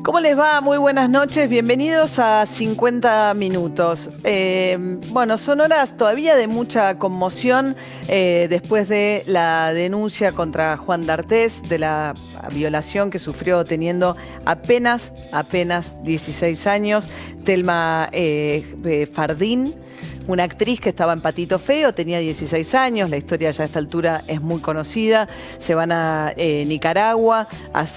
¿Cómo les va? Muy buenas noches, bienvenidos a 50 Minutos. Bueno, son horas todavía de mucha conmoción después de la denuncia contra Juan D'Artés, de la violación que sufrió teniendo apenas 16 años, Thelma Fardín. Una actriz que estaba en Patito Feo, tenía 16 años, la historia ya a esta altura es muy conocida. Se van a Nicaragua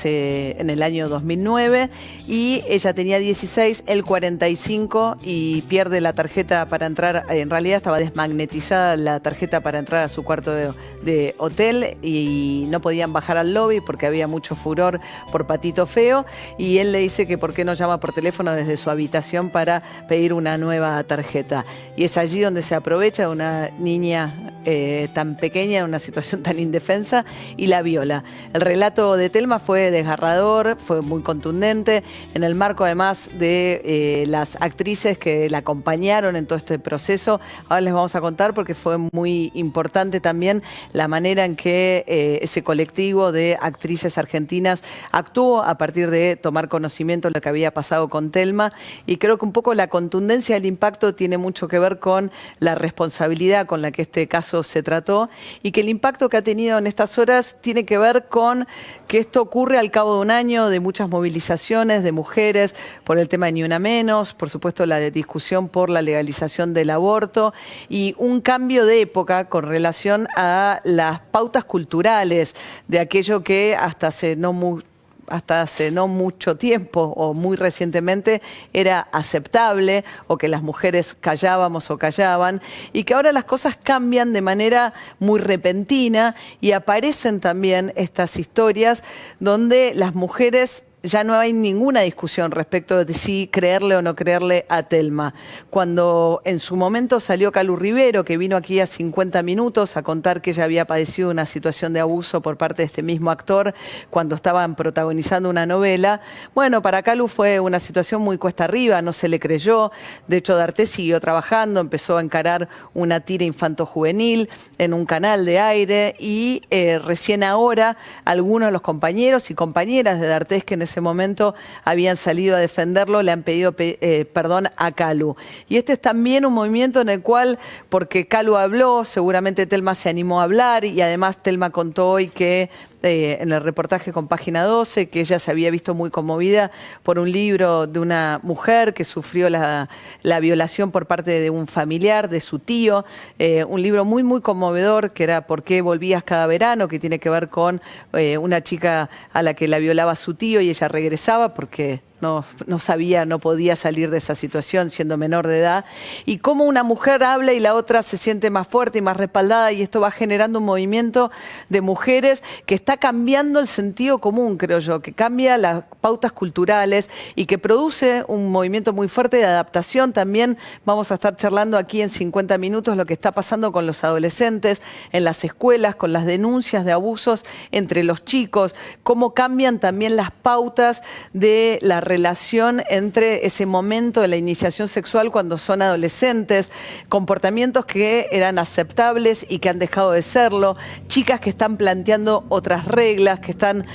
en el año 2009 y ella tenía 16, él 45 y pierde la tarjeta para entrar. En realidad estaba desmagnetizada la tarjeta para entrar a su cuarto de hotel y no podían bajar al lobby porque había mucho furor por Patito Feo y él le dice que por qué no llama por teléfono desde su habitación para pedir una nueva tarjeta. Y es allí donde se aprovecha de una niña tan pequeña, en una situación tan indefensa, y la viola. El relato de Thelma fue desgarrador, fue muy contundente, en el marco además de las actrices que la acompañaron en todo este proceso. Ahora les vamos a contar porque fue muy importante también la manera en que ese colectivo de actrices argentinas actuó a partir de tomar conocimiento de lo que había pasado con Thelma, y creo que un poco la contundencia del impacto tiene mucho que ver con la responsabilidad con la que este caso se trató, y que el impacto que ha tenido en estas horas tiene que ver con que esto ocurre al cabo de un año de muchas movilizaciones de mujeres por el tema de Ni Una Menos, por supuesto la discusión por la legalización del aborto y un cambio de época con relación a las pautas culturales de aquello que hasta hace no mucho tiempo o muy recientemente era aceptable, o que las mujeres callábamos o callaban, y que ahora las cosas cambian de manera muy repentina y aparecen también estas historias donde las mujeres ya no hay ninguna discusión respecto de si creerle o no creerle a Thelma. Cuando en su momento salió Calu Rivero, que vino aquí a 50 Minutos a contar que ella había padecido una situación de abuso por parte de este mismo actor cuando estaban protagonizando una novela, bueno, para Calu fue una situación muy cuesta arriba, no se le creyó. De hecho, D'Artés siguió trabajando, empezó a encarar una tira infanto-juvenil en un canal de aire y recién ahora algunos de los compañeros y compañeras de D'Artés que en ese momento habían salido a defenderlo, le han pedido perdón a Calu. Y este es también un movimiento en el cual, porque Calu habló, seguramente Thelma se animó a hablar, y además Thelma contó hoy que en el reportaje con Página 12, que ella se había visto muy conmovida por un libro de una mujer que sufrió la violación por parte de un familiar, de su tío, un libro muy, muy conmovedor, que era ¿Por qué volvías cada verano?, que tiene que ver con una chica a la que la violaba su tío y ella regresaba porque no sabía, no podía salir de esa situación siendo menor de edad, y cómo una mujer habla y la otra se siente más fuerte y más respaldada, y esto va generando un movimiento de mujeres que está cambiando el sentido común, creo yo, que cambia las pautas culturales y que produce un movimiento muy fuerte de adaptación. También vamos a estar charlando aquí en 50 Minutos lo que está pasando con los adolescentes en las escuelas, con las denuncias de abusos entre los chicos, cómo cambian también las pautas de la relación entre ese momento de la iniciación sexual cuando son adolescentes, comportamientos que eran aceptables y que han dejado de serlo, chicas que están planteando otras reglas, que están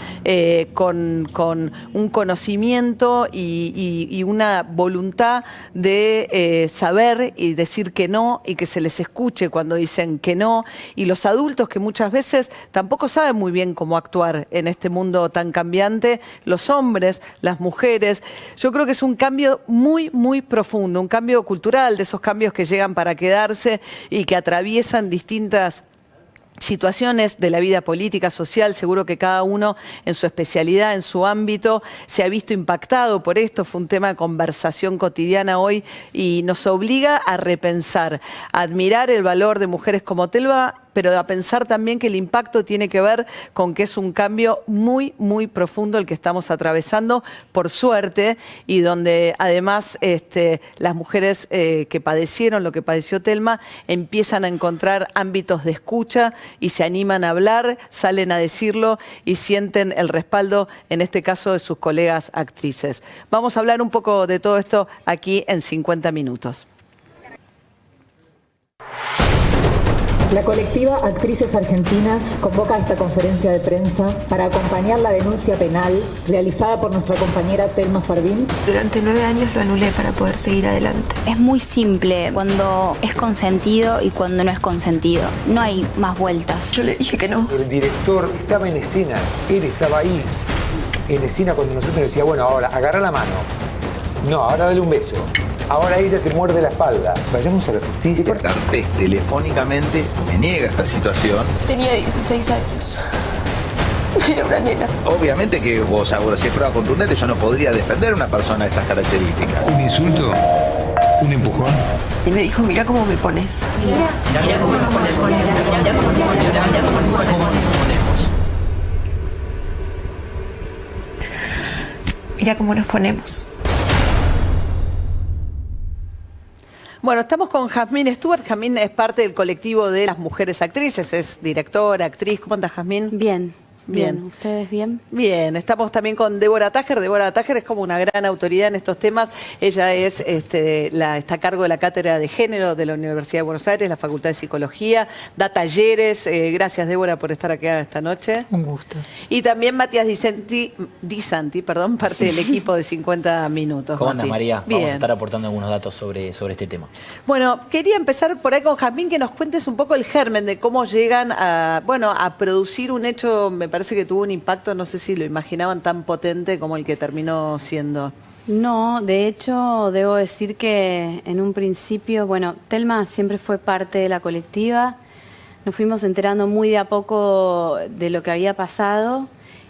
con un conocimiento y una voluntad de saber y decir que no, y que se les escuche cuando dicen que no, y los adultos que muchas veces tampoco saben muy bien cómo actuar en este mundo tan cambiante, los hombres, las mujeres. Yo creo que es un cambio muy, muy profundo, un cambio cultural, de esos cambios que llegan para quedarse y que atraviesan distintas situaciones de la vida política, social. Seguro que cada uno en su especialidad, en su ámbito, se ha visto impactado por esto. Fue un tema de conversación cotidiana hoy y nos obliga a repensar, a admirar el valor de mujeres como Thelma, pero a pensar también que el impacto tiene que ver con que es un cambio muy, muy profundo el que estamos atravesando, por suerte, y donde además las mujeres que padecieron lo que padeció Thelma empiezan a encontrar ámbitos de escucha y se animan a hablar, salen a decirlo y sienten el respaldo, en este caso, de sus colegas actrices. Vamos a hablar un poco de todo esto aquí en 50 Minutos. La colectiva Actrices Argentinas convoca esta conferencia de prensa para acompañar la denuncia penal realizada por nuestra compañera Telma Fardín. Durante 9 años lo anulé para poder seguir adelante. Es muy simple cuando es consentido y cuando no es consentido. No hay más vueltas. Yo le dije que no. El director estaba en escena, él estaba ahí en escena cuando nosotros decía, bueno, ahora agarra la mano. No, ahora dale un beso. Ahora ella te muerde la espalda. Vayamos a la justicia. Artés telefónicamente me niega esta situación. Tenía 16 años. Era una nena. Obviamente que vos, ahora si es prueba contundente, yo no podría defender a una persona de estas características. ¿Un insulto? ¿Un empujón? Y me dijo, mira cómo me pones. Mira cómo nos ponemos. Mira cómo nos ponemos. Bueno, estamos con Jazmín Stewart. Jazmín es parte del colectivo de las mujeres actrices, es directora, actriz. ¿Cómo andas, Jazmín? Bien. Bien. ¿Ustedes bien? Bien, estamos también con Débora Tájer. Débora Tájer es como una gran autoridad en estos temas. Ella es, está a cargo de la Cátedra de Género de la Universidad de Buenos Aires, la Facultad de Psicología, da talleres. Gracias, Débora, por estar aquí esta noche. Un gusto. Y también Matías Di Santi, parte del equipo de 50 Minutos. ¿Cómo andas, María? Bien. Vamos a estar aportando algunos datos sobre este tema. Bueno, quería empezar por ahí con Jazmín, que nos cuentes un poco el germen de cómo llegan a producir un hecho, me parece que tuvo un impacto, no sé si lo imaginaban tan potente como el que terminó siendo. No, de hecho, debo decir que en un principio, bueno, Telma siempre fue parte de la colectiva. Nos fuimos enterando muy de a poco de lo que había pasado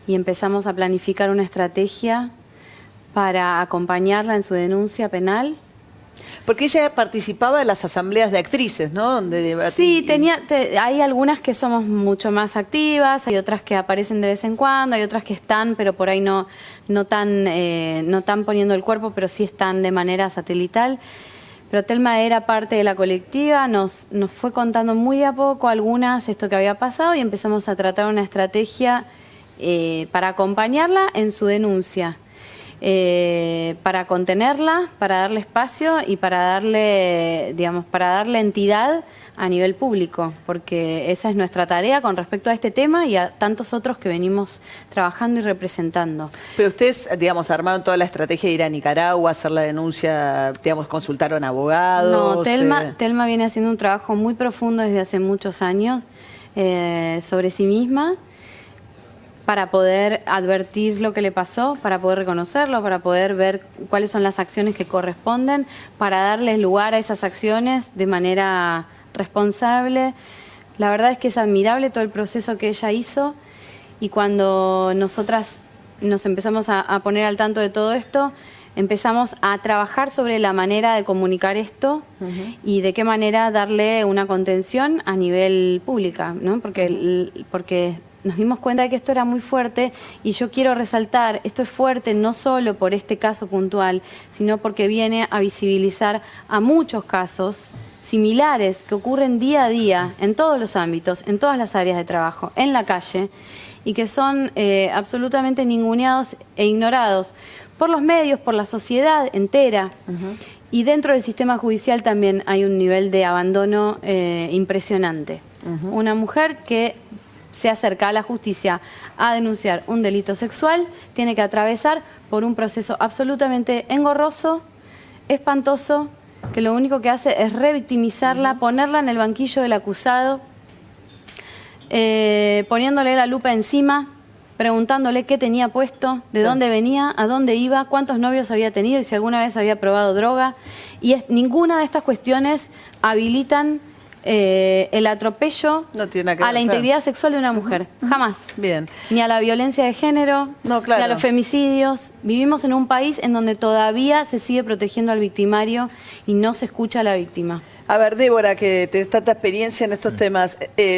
y empezamos a planificar una estrategia para acompañarla en su denuncia penal. Porque ella participaba de las asambleas de actrices, ¿no? Donde Sí, hay algunas que somos mucho más activas, hay otras que aparecen de vez en cuando, hay otras que están, pero por ahí no están poniendo el cuerpo, pero sí están de manera satelital. Pero Telma era parte de la colectiva, nos fue contando muy de a poco algunas esto que había pasado y empezamos a tratar una estrategia para acompañarla en su denuncia. Para contenerla, para darle espacio y para darle entidad a nivel público, porque esa es nuestra tarea con respecto a este tema y a tantos otros que venimos trabajando y representando. Pero ustedes, armaron toda la estrategia de ir a Nicaragua, hacer la denuncia, consultaron abogados. No, Telma viene haciendo un trabajo muy profundo desde hace muchos años sobre sí misma, para poder advertir lo que le pasó, para poder reconocerlo, para poder ver cuáles son las acciones que corresponden, para darles lugar a esas acciones de manera responsable. La verdad es que es admirable todo el proceso que ella hizo y cuando nosotras nos empezamos a poner al tanto de todo esto, empezamos a trabajar sobre la manera de comunicar esto y de qué manera darle una contención a nivel pública, ¿no? Porque nos dimos cuenta de que esto era muy fuerte y yo quiero resaltar, esto es fuerte no solo por este caso puntual, sino porque viene a visibilizar a muchos casos similares que ocurren día a día en todos los ámbitos, en todas las áreas de trabajo, en la calle, y que son absolutamente ninguneados e ignorados por los medios, por la sociedad entera. Y dentro del sistema judicial también hay un nivel de abandono impresionante. Una mujer que se acerca a la justicia a denunciar un delito sexual, tiene que atravesar por un proceso absolutamente engorroso, espantoso, que lo único que hace es revictimizarla, ponerla en el banquillo del acusado, poniéndole la lupa encima, preguntándole qué tenía puesto, de dónde venía, a dónde iba, cuántos novios había tenido y si alguna vez había probado droga. Y ninguna de estas cuestiones habilitan el atropello a la integridad sexual de una mujer. Jamás. Bien. Ni a la violencia de género, ni a los femicidios. Vivimos en un país en donde todavía se sigue protegiendo al victimario y no se escucha a la víctima. A ver, Débora, que tenés tanta experiencia en estos temas,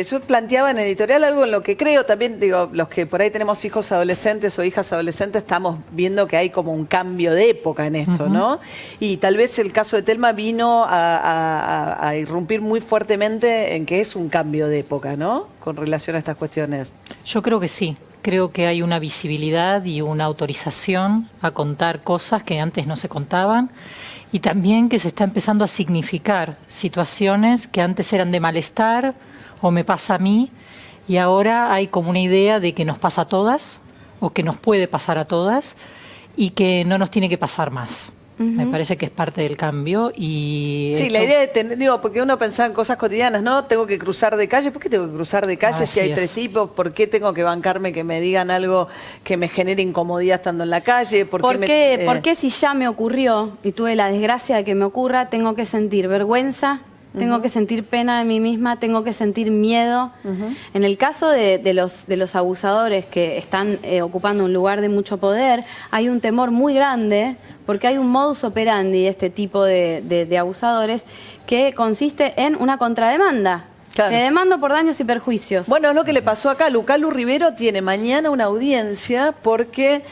yo planteaba en editorial algo en lo que creo también, los que por ahí tenemos hijos adolescentes o hijas adolescentes, estamos viendo que hay como un cambio de época en esto, ¿no? Y tal vez el caso de Telma vino a irrumpir muy fuertemente en que es un cambio de época, ¿no? Con relación a estas cuestiones. Yo creo que sí. Creo que hay una visibilidad y una autorización a contar cosas que antes no se contaban. y también que se está empezando a significar situaciones que antes eran de malestar o me pasa a mí, y ahora hay como una idea de que nos pasa a todas o que nos puede pasar a todas y que no nos tiene que pasar más. Me parece que es parte del cambio y... Sí, la idea de tener, digo, porque uno pensaba en cosas cotidianas, ¿no? Tengo que cruzar de calle. ¿Por qué tengo que cruzar de calle si hay tres tipos? ¿Por qué tengo que bancarme que me digan algo que me genere incomodidad estando en la calle? ¿Por qué si ya me ocurrió y tuve la desgracia de que me ocurra, tengo que sentir vergüenza? Tengo que sentir pena de mí misma, tengo que sentir miedo. En el caso de los abusadores que están ocupando un lugar de mucho poder, hay un temor muy grande porque hay un modus operandi de este tipo de abusadores que consiste en una contrademanda. Claro. Te demando por daños y perjuicios. Bueno, es lo que le pasó a Calu. Calu Rivero tiene mañana una audiencia porque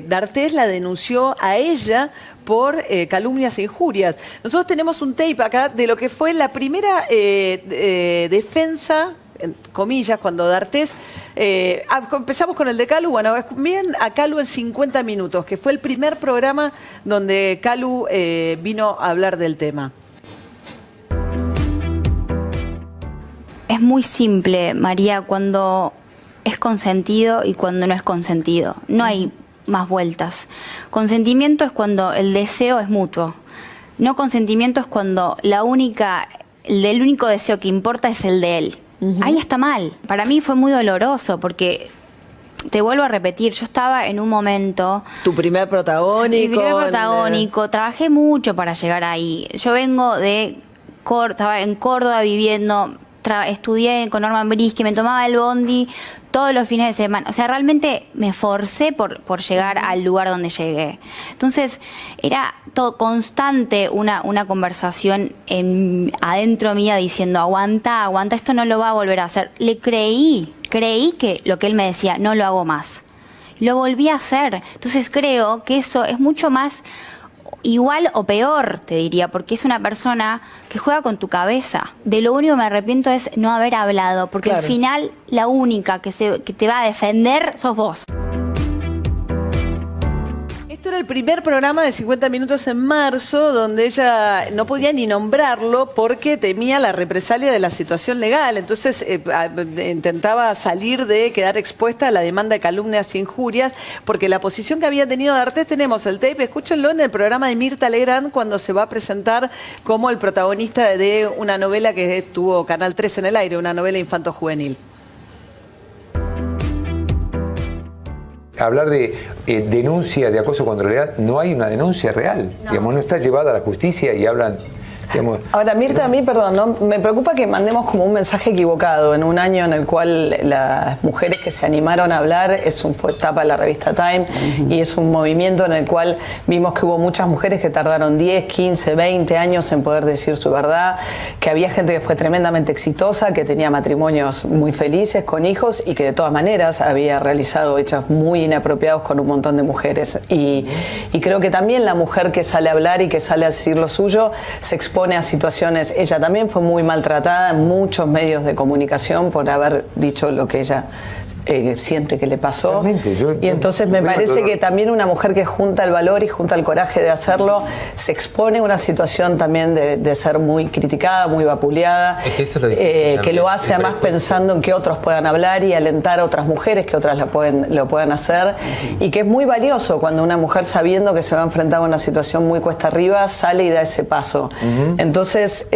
D'Artés la denunció a ella por calumnias e injurias. Nosotros tenemos un tape acá de lo que fue la primera defensa, en comillas, cuando D'Artés... empezamos con el de Calu. Bueno, miren a Calu en 50 minutos, que fue el primer programa donde Calu vino a hablar del tema. Es muy simple, María, cuando es consentido y cuando no es consentido. No hay más vueltas. Consentimiento es cuando el deseo es mutuo. No consentimiento es cuando el único deseo que importa es el de él. Ahí está mal. Para mí fue muy doloroso porque, te vuelvo a repetir, yo estaba en un momento... Tu primer protagónico. Mi primer protagónico. Trabajé mucho para llegar ahí. Yo vengo de... Estaba en Córdoba viviendo... Estudié con Norman Brisky, me tomaba el bondi todos los fines de semana. O sea, realmente me forcé por llegar al lugar donde llegué. Entonces, era todo constante una conversación adentro mía diciendo, aguanta, esto no lo va a volver a hacer. Le creí que lo que él me decía, no lo hago más. Lo volví a hacer. Entonces, creo que eso es mucho más... igual o peor, te diría, porque es una persona que juega con tu cabeza. De lo único que me arrepiento es no haber hablado, porque al final la única que te va a defender sos vos. Esto era el primer programa de 50 minutos en marzo, donde ella no podía ni nombrarlo porque temía la represalia de la situación legal. Entonces intentaba salir de quedar expuesta a la demanda de calumnias e injurias, porque la posición que había tenido D'Artés, tenemos el tape, escúchenlo en el programa de Mirta Legrand, cuando se va a presentar como el protagonista de una novela que tuvo Canal 3 en el aire, una novela infanto-juvenil. Hablar de denuncia de acoso contra la legalidad, no hay una denuncia real. No. Digamos, no está llevada a la justicia y hablan... Digamos, ahora, Mirta, a mí, perdón, ¿no? Me preocupa que mandemos como un mensaje equivocado en un año en el cual las mujeres que se animaron a hablar, fue etapa de la revista Time, y es un movimiento en el cual vimos que hubo muchas mujeres que tardaron 10, 15, 20 años en poder decir su verdad, que había gente que fue tremendamente exitosa, que tenía matrimonios muy felices, con hijos, y que de todas maneras había realizado hechos muy inapropiados con un montón de mujeres. Y creo que también la mujer que sale a hablar y que sale a decir lo suyo se expone a situaciones. Ella también fue muy maltratada en muchos medios de comunicación por haber dicho lo que ella siente que le pasó. Y entonces me parece que también una mujer que junta el valor y junta el coraje de hacerlo se expone a una situación también de ser muy criticada, muy vapuleada, que lo hace además pensando en que otros puedan hablar y alentar a otras mujeres que otras lo puedan hacer, y que es muy valioso cuando una mujer, sabiendo que se va a enfrentar a una situación muy cuesta arriba, sale y da ese paso. Entonces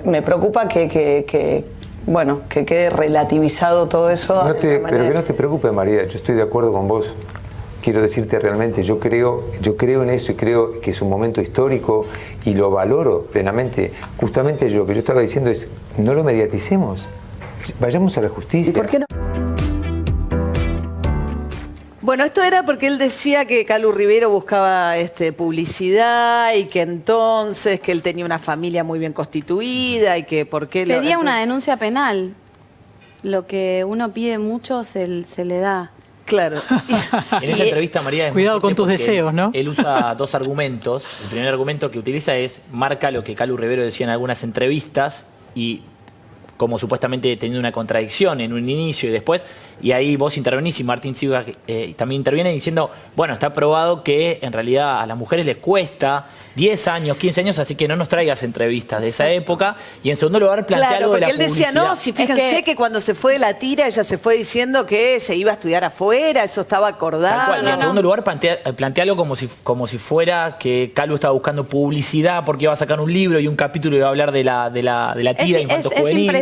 me preocupa que quede relativizado todo eso. Pero que no te preocupes, María, yo estoy de acuerdo con vos. Quiero decirte realmente, yo creo en eso y creo que es un momento histórico y lo valoro plenamente. Justamente lo que yo estaba diciendo es, no lo mediaticemos, vayamos a la justicia. ¿Y por qué no? Bueno, esto era porque él decía que Calu Rivero buscaba publicidad y que entonces que él tenía una familia muy bien constituida y que por qué... Pedía una denuncia penal. Lo que uno pide mucho se le da. Claro. En esa entrevista, María, es cuidado con tus deseos, ¿no? Él usa dos argumentos. El primer argumento que utiliza marca lo que Calu Rivero decía en algunas entrevistas y como supuestamente teniendo una contradicción en un inicio y después, y ahí vos intervenís y Martín Silva también interviene diciendo, bueno, está probado que en realidad a las mujeres les cuesta 10 años, 15 años, así que no nos traigas entrevistas de esa época. Y en segundo lugar, plantea algo de la publicidad. Claro, porque él decía, no, si fíjense que cuando se fue de la tira, ella se fue diciendo que se iba a estudiar afuera, eso estaba acordado. Tal cual. Y en segundo lugar, plantea algo como si fuera que Calu estaba buscando publicidad porque iba a sacar un libro y un capítulo iba a hablar de la tira infanto-juvenil.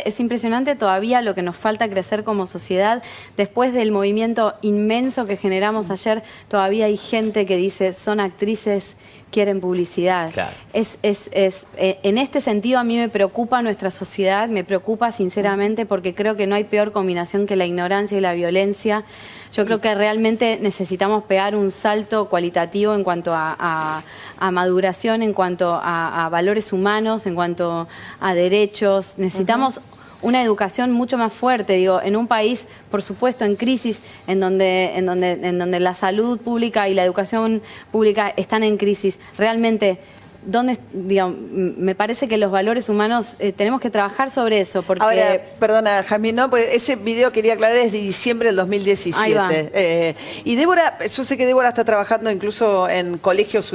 Es impresionante todavía lo que nos falta crecer como sociedad. Después del movimiento inmenso que generamos ayer, todavía hay gente que dice, son actrices, quieren publicidad. Claro. En este sentido a mí me preocupa nuestra sociedad, me preocupa sinceramente porque creo que no hay peor combinación que la ignorancia y la violencia. Yo creo que realmente necesitamos pegar un salto cualitativo en cuanto a maduración, en cuanto a valores humanos, en cuanto a derechos. Necesitamos una educación mucho más fuerte, digo, en un país, por supuesto, en crisis, en donde la salud pública y la educación pública están en crisis. Realmente, me parece que los valores humanos tenemos que trabajar sobre eso. Porque... Ahora, perdona, Jazmín, ¿no? Pues ese video, quería aclarar, es de diciembre del 2017. Ahí va. Y Débora, yo sé que Débora está trabajando incluso en colegios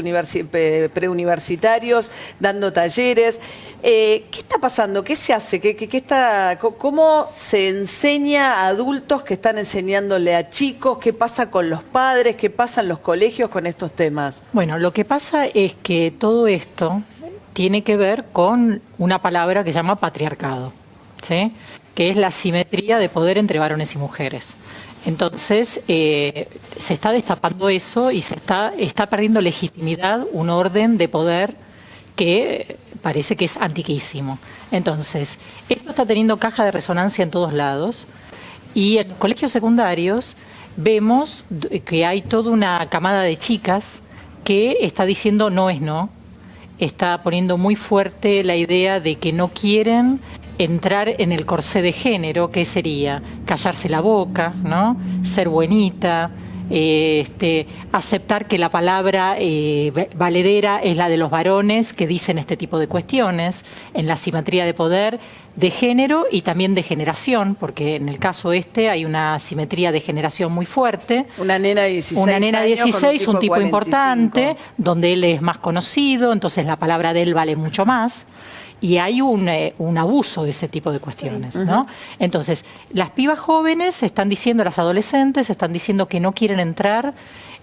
preuniversitarios, dando talleres. ¿Qué está pasando? ¿Qué se hace? ¿Cómo se enseña a adultos que están enseñándole a chicos? ¿Qué pasa con los padres? ¿Qué pasa en los colegios con estos temas? Bueno, lo que pasa es que todo esto tiene que ver con una palabra que se llama patriarcado, ¿sí? Que es la asimetría de poder entre varones y mujeres. Entonces, se está destapando eso y se está perdiendo legitimidad un orden de poder que parece que es antiquísimo. Entonces, esto está teniendo caja de resonancia en todos lados y en los colegios secundarios vemos que hay toda una camada de chicas que está diciendo no es no, está poniendo muy fuerte la idea de que no quieren entrar en el corsé de género, que sería callarse la boca, ¿no? Ser buenita, aceptar que la palabra valedera es la de los varones que dicen este tipo de cuestiones, en la asimetría de poder, de género y también de generación, porque en el caso hay una asimetría de generación muy fuerte. Una nena de 16 Una nena de 16, un tipo 45. Importante, donde él es más conocido, entonces la palabra de él vale mucho más. Y hay un abuso de ese tipo de cuestiones, sí. ¿No? Entonces, las pibas jóvenes están diciendo, las adolescentes están diciendo que no quieren entrar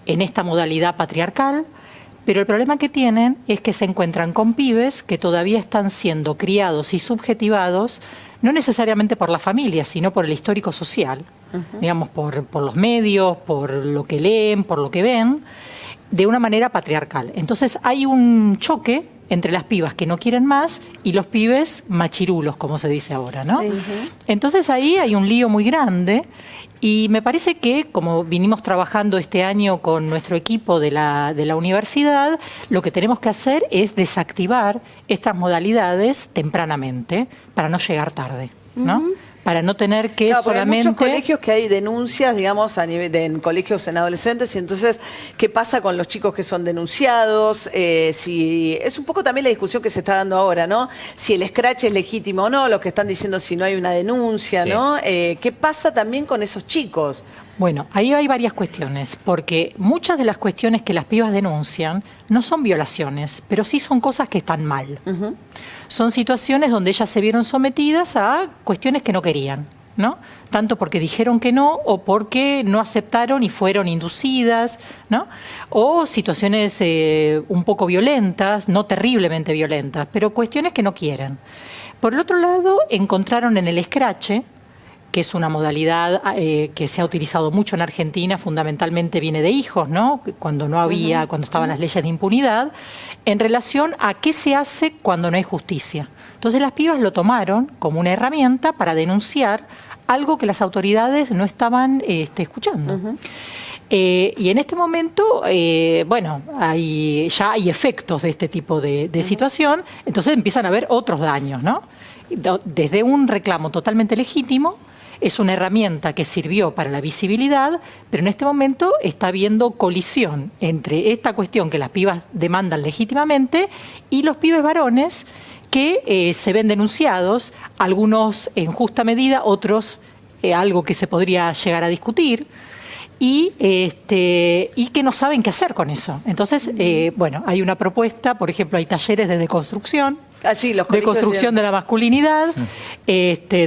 en esta modalidad patriarcal, pero el problema que tienen es que se encuentran con pibes que todavía están siendo criados y subjetivados, no necesariamente por la familia, sino por el histórico social, digamos, por los medios, por lo que leen, por lo que ven, de una manera patriarcal. Entonces, hay un choque entre las pibas que no quieren más y los pibes machirulos, como se dice ahora, ¿no? Sí. Entonces ahí hay un lío muy grande y me parece que, como vinimos trabajando este año con nuestro equipo de la universidad, lo que tenemos que hacer es desactivar estas modalidades tempranamente para no llegar tarde, ¿no? Para no tener que solamente... Hay muchos colegios que hay denuncias, digamos, en colegios en adolescentes, y entonces, ¿qué pasa con los chicos que son denunciados? Si es un poco también la discusión que se está dando ahora, ¿no? Si el scratch es legítimo o no, los que están diciendo si no hay una denuncia, sí. ¿No? ¿Qué pasa también con esos chicos? Bueno, ahí hay varias cuestiones, porque muchas de las cuestiones que las pibas denuncian no son violaciones, pero sí son cosas que están mal. Son situaciones donde ellas se vieron sometidas a cuestiones que no querían, ¿no? Tanto porque dijeron que no o porque no aceptaron y fueron inducidas, ¿no? O situaciones un poco violentas, no terriblemente violentas, pero cuestiones que no quieren. Por el otro lado, encontraron en el escrache, que es una modalidad que se ha utilizado mucho en Argentina, fundamentalmente viene de hijos, ¿no? Cuando no había, cuando estaban las leyes de impunidad, en relación a qué se hace cuando no hay justicia. Entonces las pibas lo tomaron como una herramienta para denunciar algo que las autoridades no estaban escuchando. Y en este momento, bueno, ya hay efectos de este tipo de situación, entonces empiezan a haber otros daños, ¿no? Desde un reclamo totalmente legítimo, es una herramienta que sirvió para la visibilidad, pero en este momento está habiendo colisión entre esta cuestión que las pibas demandan legítimamente y los pibes varones que se ven denunciados, algunos en justa medida, otros algo que se podría llegar a discutir. Y que no saben qué hacer con eso. Entonces, bueno, hay una propuesta, por ejemplo, hay talleres de deconstrucción, de construcción de la masculinidad,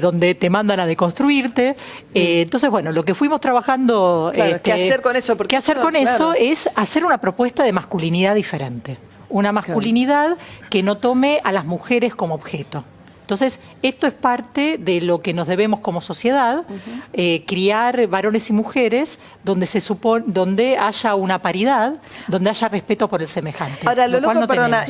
donde te mandan a deconstruirte. Entonces, bueno, lo que fuimos trabajando... Claro, ¿qué hacer con eso? ¿Qué hacer con eso? Es hacer una propuesta de masculinidad diferente. Una masculinidad que no tome a las mujeres como objeto. Entonces, esto es parte de lo que nos debemos como sociedad, criar varones y mujeres donde haya una paridad, donde haya respeto por el semejante. Ahora, lo loco, perdona,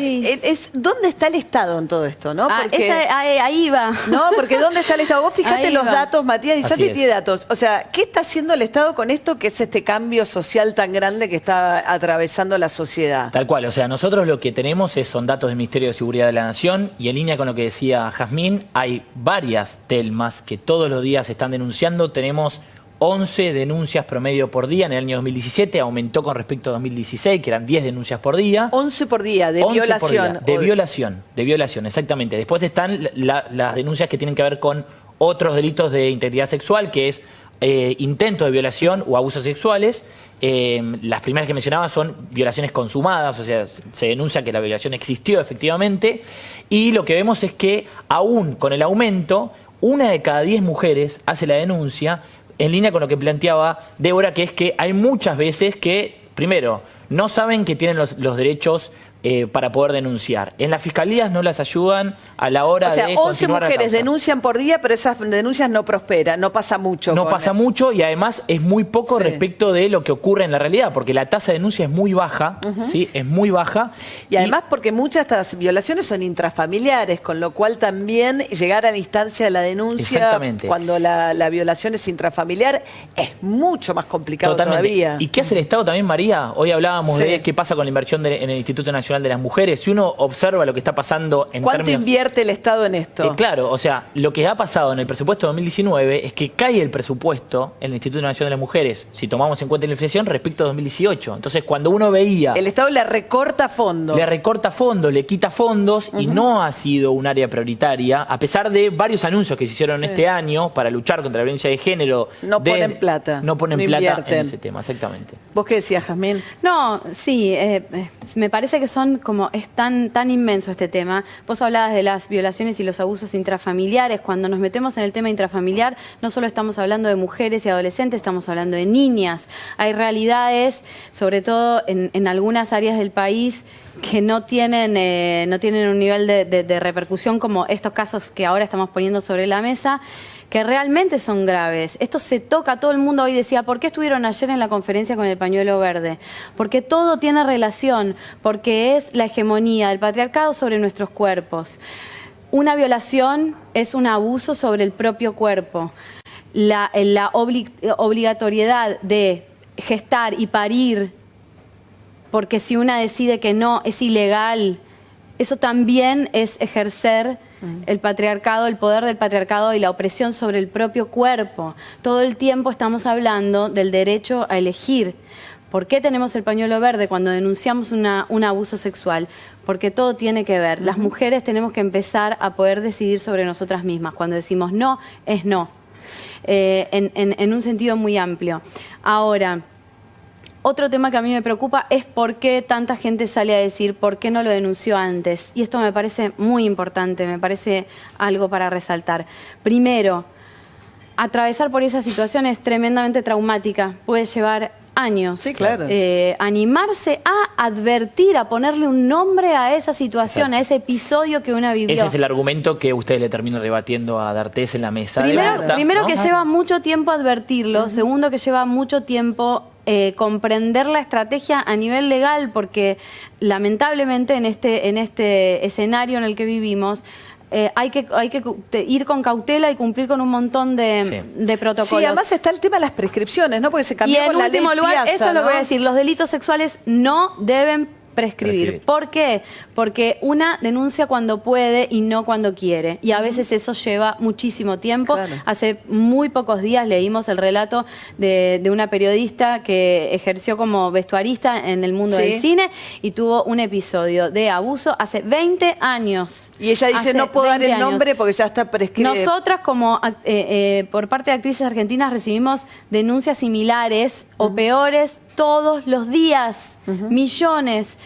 ¿dónde está el Estado en todo esto? ¿No? Porque, ahí va. No, porque ¿dónde está el Estado? Vos fijate los datos, Matías Di tiene datos. O sea, ¿qué está haciendo el Estado con esto que es este cambio social tan grande que está atravesando la sociedad? Tal cual, o sea, nosotros lo que tenemos son datos del Ministerio de Seguridad de la Nación y en línea con lo que decía Jazmín, hay varias Telmas que todos los días se están denunciando. Tenemos 11 denuncias promedio por día en el año 2017, aumentó con respecto a 2016, que eran 10 denuncias por día. 11 por día, de violación. De violación, exactamente. Después están las denuncias que tienen que ver con otros delitos de integridad sexual, que es intento de violación o abusos sexuales. Las primeras que mencionaba son violaciones consumadas, o sea, se denuncia que la violación existió efectivamente, y lo que vemos es que aún con el aumento, 1 de cada 10 mujeres hace la denuncia, en línea con lo que planteaba Débora, que es que hay muchas veces que, primero, no saben que tienen los derechos para poder denunciar. En las fiscalías no las ayudan a la hora de continuar. 11 mujeres denuncian por día, pero esas denuncias no prosperan, no pasa mucho. No pasa mucho y además es muy poco respecto de lo que ocurre en la realidad, porque la tasa de denuncia es muy baja, ¿sí? Es muy baja. Y además porque muchas de estas violaciones son intrafamiliares, con lo cual también llegar a la instancia de la denuncia cuando la violación es intrafamiliar es mucho más complicado todavía. ¿Y qué hace el Estado también, María? Hoy hablábamos de qué pasa con la inversión en el Instituto Nacional de las Mujeres. Si uno observa lo que está pasando en ¿Cuánto invierte el Estado en esto? Claro, o sea, lo que ha pasado en el presupuesto de 2019 es que cae el presupuesto en el Instituto Nacional de las Mujeres, si tomamos en cuenta la inflación, respecto a 2018. Entonces, cuando uno veía... El Estado le recorta fondos. Le recorta fondos, le quita fondos y no ha sido un área prioritaria, a pesar de varios anuncios que se hicieron este año para luchar contra la violencia de género. No ponen plata. No ponen plata en ese tema, exactamente. ¿Vos qué decías, Jazmín? No, sí, me parece que es tan inmenso este tema. Vos hablabas de las violaciones y los abusos intrafamiliares. Cuando nos metemos en el tema intrafamiliar, no solo estamos hablando de mujeres y adolescentes, estamos hablando de niñas. Hay realidades, sobre todo en algunas áreas del país, que no tienen un nivel de repercusión como estos casos que ahora estamos poniendo sobre la mesa, que realmente son graves. Esto se toca, todo el mundo hoy decía, ¿por qué estuvieron ayer en la conferencia con el pañuelo verde? Porque todo tiene relación, porque es la hegemonía del patriarcado sobre nuestros cuerpos. Una violación es un abuso sobre el propio cuerpo. La obligatoriedad de gestar y parir, porque si una decide que no, es ilegal. Eso también es ejercer el patriarcado, el poder del patriarcado y la opresión sobre el propio cuerpo. Todo el tiempo estamos hablando del derecho a elegir. ¿Por qué tenemos el pañuelo verde cuando denunciamos un abuso sexual? Porque todo tiene que ver. Las mujeres tenemos que empezar a poder decidir sobre nosotras mismas. Cuando decimos no, es no. En un sentido muy amplio. Ahora, otro tema que a mí me preocupa es por qué tanta gente sale a decir por qué no lo denunció antes. Y esto me parece muy importante, me parece algo para resaltar. Primero, atravesar por esa situación es tremendamente traumática, puede llevar años. Sí, claro. Animarse a advertir, a ponerle un nombre a esa situación, a ese episodio que una vivió. Ese es el argumento que ustedes le terminan rebatiendo a D'Artés en la mesa. Primero, ¿no? Que lleva mucho tiempo advertirlo. Segundo, que lleva mucho tiempo comprender la estrategia a nivel legal, porque lamentablemente en este escenario en el que vivimos, hay que ir con cautela y cumplir con un montón de protocolos. Sí, además está el tema de las prescripciones, ¿no? Porque se cambió con la ley Piazza, eso es lo que voy a decir, los delitos sexuales no deben prescribir. ¿Por qué? Porque una denuncia cuando puede y no cuando quiere. Y a veces eso lleva muchísimo tiempo. Claro. Hace muy pocos días leímos el relato de una periodista que ejerció como vestuarista en el mundo del cine y tuvo un episodio de abuso hace 20 años. Y ella dice, no puedo dar el nombre porque ya está prescrito. Nosotras, como por parte de actrices argentinas, recibimos denuncias similares o peores todos los días, millones,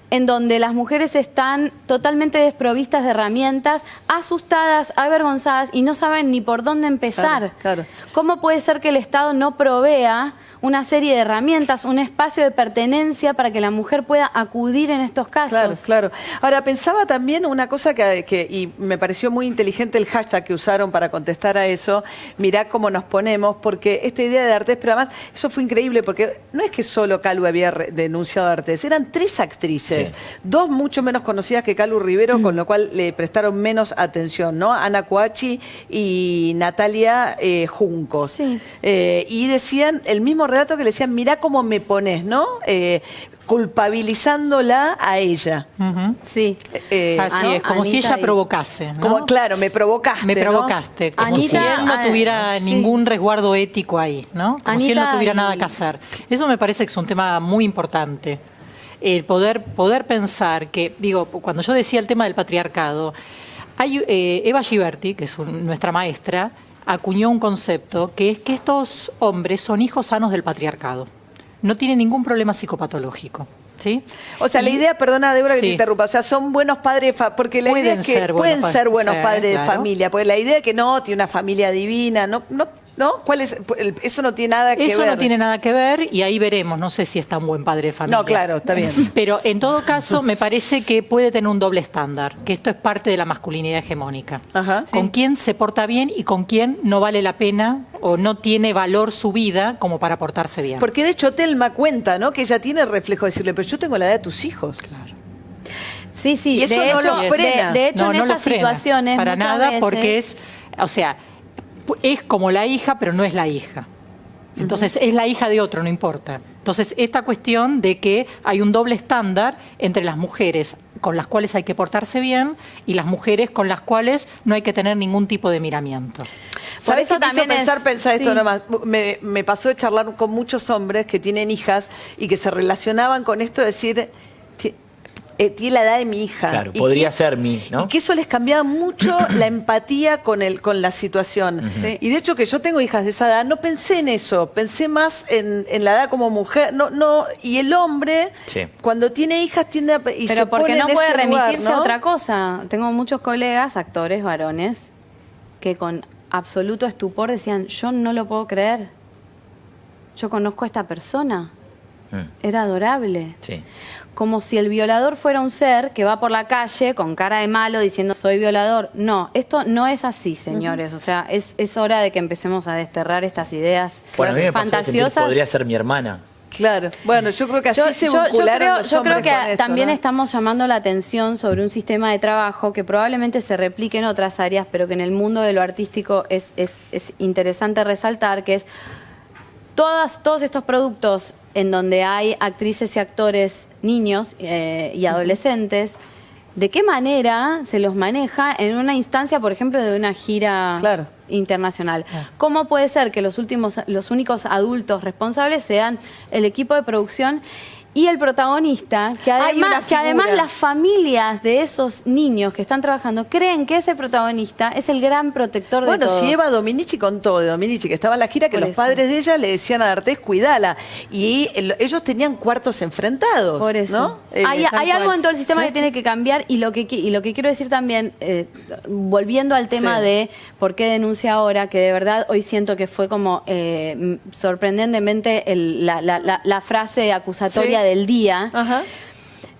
en donde las mujeres están totalmente desprovistas de herramientas, asustadas, avergonzadas y no saben ni por dónde empezar. Claro. ¿Cómo puede ser que el Estado no provea una serie de herramientas, un espacio de pertenencia para que la mujer pueda acudir en estos casos? Claro, claro. Ahora, pensaba también una cosa y me pareció muy inteligente el hashtag que usaron para contestar a eso, mirá cómo nos ponemos, porque esta idea de Artés, pero además, eso fue increíble, porque no es que solo Calu había denunciado a Artés, eran 3 actrices, 2 mucho menos conocidas que Calu Rivero, con lo cual le prestaron menos atención, ¿no? Ana Coachi y Natalia Juncos. Sí. Y decían el mismo relato que le decían, mirá cómo me pones, ¿no? Culpabilizándola a ella. Sí. Así es, como si ella provocase, ¿no? Como, claro, me provocaste. Me provocaste, como Anita, si él no tuviera ningún resguardo ético ahí, ¿no? Como si él no Anita tuviera nada que hacer. Eso me parece que es un tema muy importante. El poder pensar que, digo, cuando yo decía el tema del patriarcado, hay, Eva Giberti, que es nuestra maestra, acuñó un concepto que es que estos hombres son hijos sanos del patriarcado. No tienen ningún problema psicopatológico. ¿Sí? O sea, la idea, perdona Débora que te interrumpa, o sea, son buenos padres, porque la idea es que pueden ser buenos padres de familia, porque la idea es que no, tiene una familia divina, no, ¿cuál es? Eso no tiene nada que ver. Eso no tiene nada que ver y ahí veremos, no sé si es tan buen padre de familia. No, claro, está bien. Pero en todo caso me parece que puede tener un doble estándar, que esto es parte de la masculinidad hegemónica. Ajá. Con quién se porta bien y con quién no vale la pena o no tiene valor su vida como para portarse bien. Porque de hecho Telma cuenta, ¿no? Que ella tiene el reflejo de decirle, pero yo tengo la edad de tus hijos. Claro. Sí, sí. Y eso no lo frena. De hecho, No, en no lo esas frena, situaciones para muchas nada, veces, porque es, o sea, es como la hija, pero no es la hija. Entonces, es la hija de otro, no importa. Entonces, esta cuestión de que hay un doble estándar entre las mujeres con las cuales hay que portarse bien y las mujeres con las cuales no hay que tener ningún tipo de miramiento. ¿Sabes eso qué me hizo también pensar esto sí. nomás? Me pasó de charlar con muchos hombres que tienen hijas y que se relacionaban con esto de decir, tiene la edad de mi hija. Claro, podría ser mi, ¿no? Y que eso les cambiaba mucho la empatía con la situación. Sí. Y de hecho que yo tengo hijas de esa edad, no pensé en eso, pensé más en la edad como mujer. Y el hombre, cuando tiene hijas, tiende a... Y pero se porque pone no en puede ese remitirse lugar, ¿no? a otra cosa. Tengo muchos colegas, actores, varones, que con absoluto estupor decían, yo no lo puedo creer. Yo conozco a esta persona. Era adorable. Sí. Como si el violador fuera un ser que va por la calle con cara de malo diciendo soy violador. No, esto no es así, señores. O sea, es hora de que empecemos a desterrar estas ideas Bueno, a mí me pasó de sentir, fantasiosas. podría ser mi hermana. Claro, bueno, yo creo que así se vincularon los yo hombres creo que con esto, también ¿no? estamos llamando la atención sobre un sistema de trabajo que probablemente se replique en otras áreas, pero que en el mundo de lo artístico es interesante resaltar, que es todos estos productos en donde hay actrices y actores niños y adolescentes, ¿de qué manera se los maneja en una instancia, por ejemplo, de una gira internacional? ¿Cómo puede ser que los únicos adultos responsables sean el equipo de producción y el protagonista, que además las familias de esos niños que están trabajando creen que ese protagonista es el gran protector de todos? Bueno, si Eva Dominici contó de Dominici, que estaba en la gira, que Por los eso. padres de ella le decían a Artés, cuidala. Y ellos tenían cuartos enfrentados. Por eso. ¿no? Hay algo en todo el sistema que tiene que cambiar y lo que quiero decir también, volviendo al tema de por qué denuncia ahora, que de verdad hoy siento que fue como sorprendentemente la frase acusatoria del día.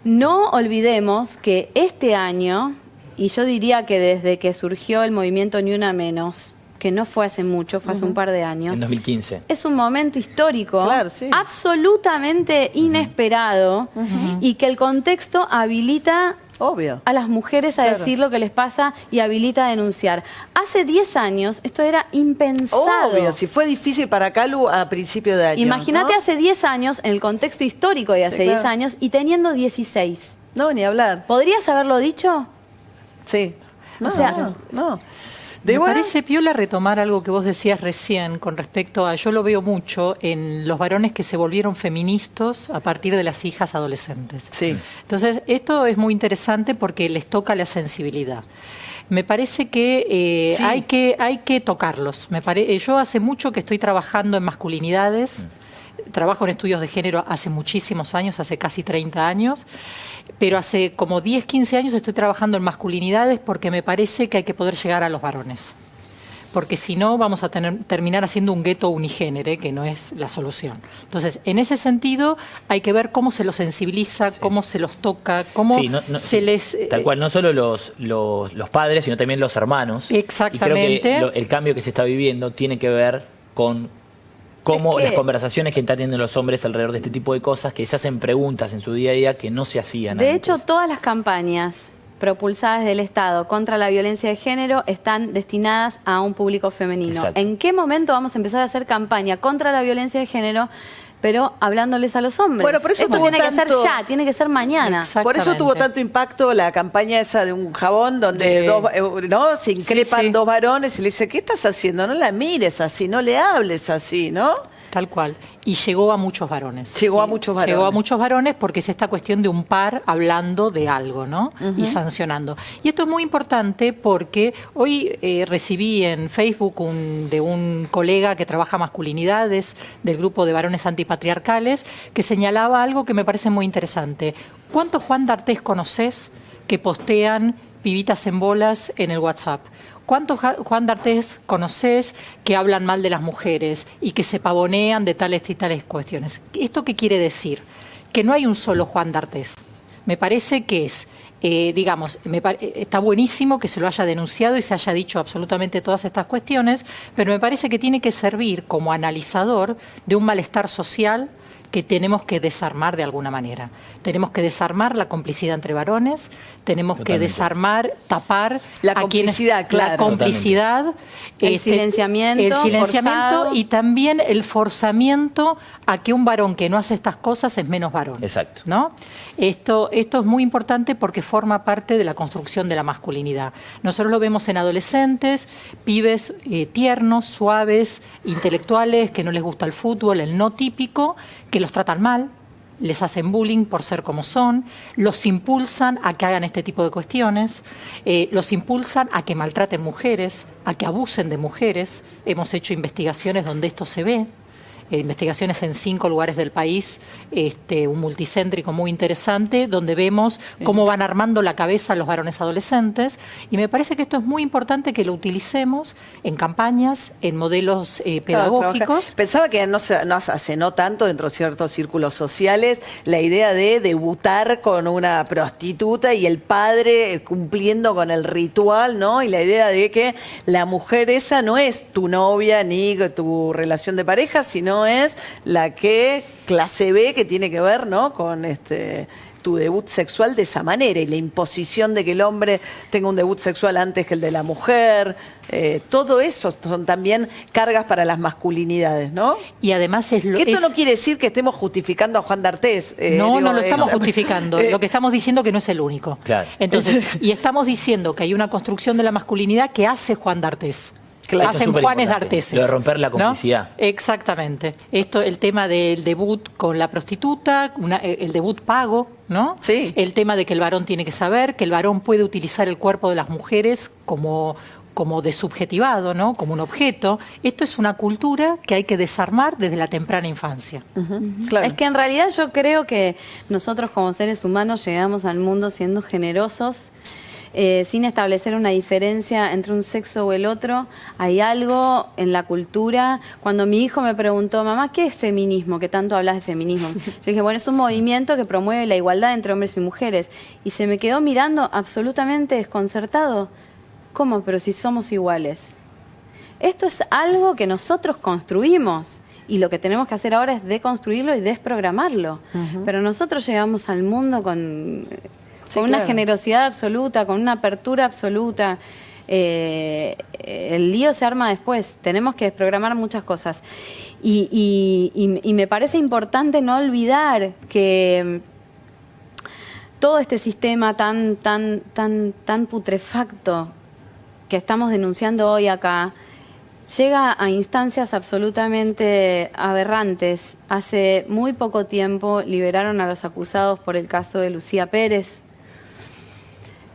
No olvidemos que este año, y yo diría que desde que surgió el movimiento Ni Una Menos, que no fue hace mucho, fue hace un par de años. En 2015. Es un momento histórico, Claro, sí. absolutamente inesperado, y que el contexto habilita Obvio. a las mujeres a decir lo que les pasa y habilita a denunciar. Hace 10 años esto era impensado. Obvio, si fue difícil para Calu a principio de año. Imagínate ¿no? hace 10 años, en el contexto histórico de hace Sí, 10 claro. años, y teniendo 16. No, ni hablar. ¿Podrías haberlo dicho? Sí. No, O sea, no. Me Débora. parece piola retomar algo que vos decías recién con respecto a, yo lo veo mucho en los varones que se volvieron feministas a partir de las hijas adolescentes. Sí. Entonces, esto es muy interesante porque les toca la sensibilidad. Me parece que, Sí. hay que tocarlos. Yo hace mucho que estoy trabajando en masculinidades. Trabajo en estudios de género hace muchísimos años, hace casi 30 años, pero hace como 10, 15 años estoy trabajando en masculinidades porque me parece que hay que poder llegar a los varones. Porque si no, vamos a terminar haciendo un gueto unigénero, que no es la solución. Entonces, en ese sentido, hay que ver cómo se los sensibiliza, cómo se los toca, cómo se les... Tal cual, no solo los padres, sino también los hermanos. Exactamente. Y creo que el cambio que se está viviendo tiene que ver con cómo las conversaciones que están teniendo los hombres alrededor de este tipo de cosas, que se hacen preguntas en su día a día que no se hacían De antes. hecho, todas las campañas propulsadas del Estado contra la violencia de género están destinadas a un público femenino. Exacto. ¿En qué momento vamos a empezar a hacer campaña contra la violencia de género, pero hablándoles a los hombres? Bueno, por eso esto tuvo tiene que ser tanto- ya, tiene que ser mañana. Por eso tuvo tanto impacto la campaña esa de un jabón donde ¿no? se increpan dos varones y le dice, ¿qué estás haciendo? No la mires así, no le hables así, ¿no? Tal cual. Y llegó a muchos varones. Llegó a muchos varones. Llegó a muchos varones porque es esta cuestión de un par hablando de algo, ¿no? Y sancionando. Y esto es muy importante porque hoy recibí en Facebook de un colega que trabaja masculinidades del grupo de varones antipatriarcales que señalaba algo que me parece muy interesante. ¿Cuántos Juan D'Artés conoces que postean pibitas en bolas en el WhatsApp? ¿Cuántos Juan D'Artés conoces que hablan mal de las mujeres y que se pavonean de tales y tales cuestiones? ¿Esto qué quiere decir? Que no hay un solo Juan D'Artés. Me parece que es, está buenísimo que se lo haya denunciado y se haya dicho absolutamente todas estas cuestiones, pero me parece que tiene que servir como analizador de un malestar social que tenemos que desarmar de alguna manera. Tenemos que desarmar la complicidad entre varones, tenemos que desarmar, tapar la complicidad, claro. La complicidad, El silenciamiento forzado. y también el forzamiento a que un varón que no hace estas cosas es menos varón. Exacto. ¿No? Esto es muy importante porque forma parte de la construcción de la masculinidad. Nosotros lo vemos en adolescentes, pibes tiernos, suaves, intelectuales, que no les gusta el fútbol, el no típico, que los tratan mal, les hacen bullying por ser como son, los impulsan a que hagan este tipo de cuestiones, los impulsan a que maltraten mujeres, a que abusen de mujeres. Hemos hecho investigaciones donde esto se ve. Investigaciones en 5 lugares del país, un multicéntrico muy interesante, donde vemos cómo van armando la cabeza los varones adolescentes. Y me parece que esto es muy importante que lo utilicemos en campañas, en modelos pedagógicos. Pensaba que no hace no tanto dentro de ciertos círculos sociales la idea de debutar con una prostituta y el padre cumpliendo con el ritual, ¿no? Y la idea de que la mujer esa no es tu novia ni tu relación de pareja, sino es la que clase B, que tiene que ver, ¿no? Con tu debut sexual de esa manera y la imposición de que el hombre tenga un debut sexual antes que el de la mujer. Todo eso son también cargas para las masculinidades, ¿no? Y además es lo que esto no quiere decir que estemos justificando a Juan D'Artés. No lo estamos justificando. Lo que estamos diciendo que no es el único. Claro. Entonces, y estamos diciendo que hay una construcción de la masculinidad que hace Juan D'Artés. Claro, hacen Juanes D'Artéses. Lo de romper la complicidad. ¿No? Exactamente. El tema del debut con la prostituta, el debut pago, ¿no? Sí. El tema de que el varón tiene que saber, que el varón puede utilizar el cuerpo de las mujeres como desubjetivado, ¿no? Como un objeto. Esto es una cultura que hay que desarmar desde la temprana infancia. Claro. Es que en realidad yo creo que nosotros como seres humanos llegamos al mundo siendo generosos, sin establecer una diferencia entre un sexo o el otro. Hay algo en la cultura. Cuando mi hijo me preguntó, mamá, ¿qué es feminismo? Que tanto hablas de feminismo. Yo dije, bueno, es un movimiento que promueve la igualdad entre hombres y mujeres. Y se me quedó mirando absolutamente desconcertado. ¿Cómo? Pero si somos iguales. Esto es algo que nosotros construimos. Y lo que tenemos que hacer ahora es deconstruirlo y desprogramarlo. Pero nosotros llegamos al mundo con con una generosidad absoluta, con una apertura absoluta. El lío se arma después, tenemos que desprogramar muchas cosas. Y me parece importante no olvidar que todo este sistema tan putrefacto que estamos denunciando hoy acá llega a instancias absolutamente aberrantes. Hace muy poco tiempo liberaron a los acusados por el caso de Lucía Pérez,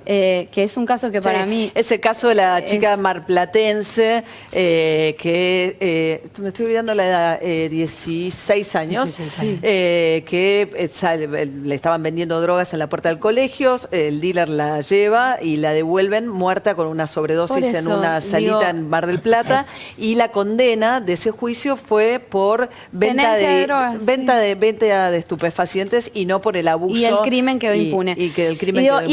que es un caso que para mí... Ese caso de la chica marplatense, que me estoy olvidando la edad, 16 años, que le estaban vendiendo drogas en la puerta del colegio, el dealer la lleva y la devuelven muerta con una sobredosis en una salita en Mar del Plata, y la condena de ese juicio fue por venta de estupefacientes y no por el abuso. Y el crimen quedó impune. Y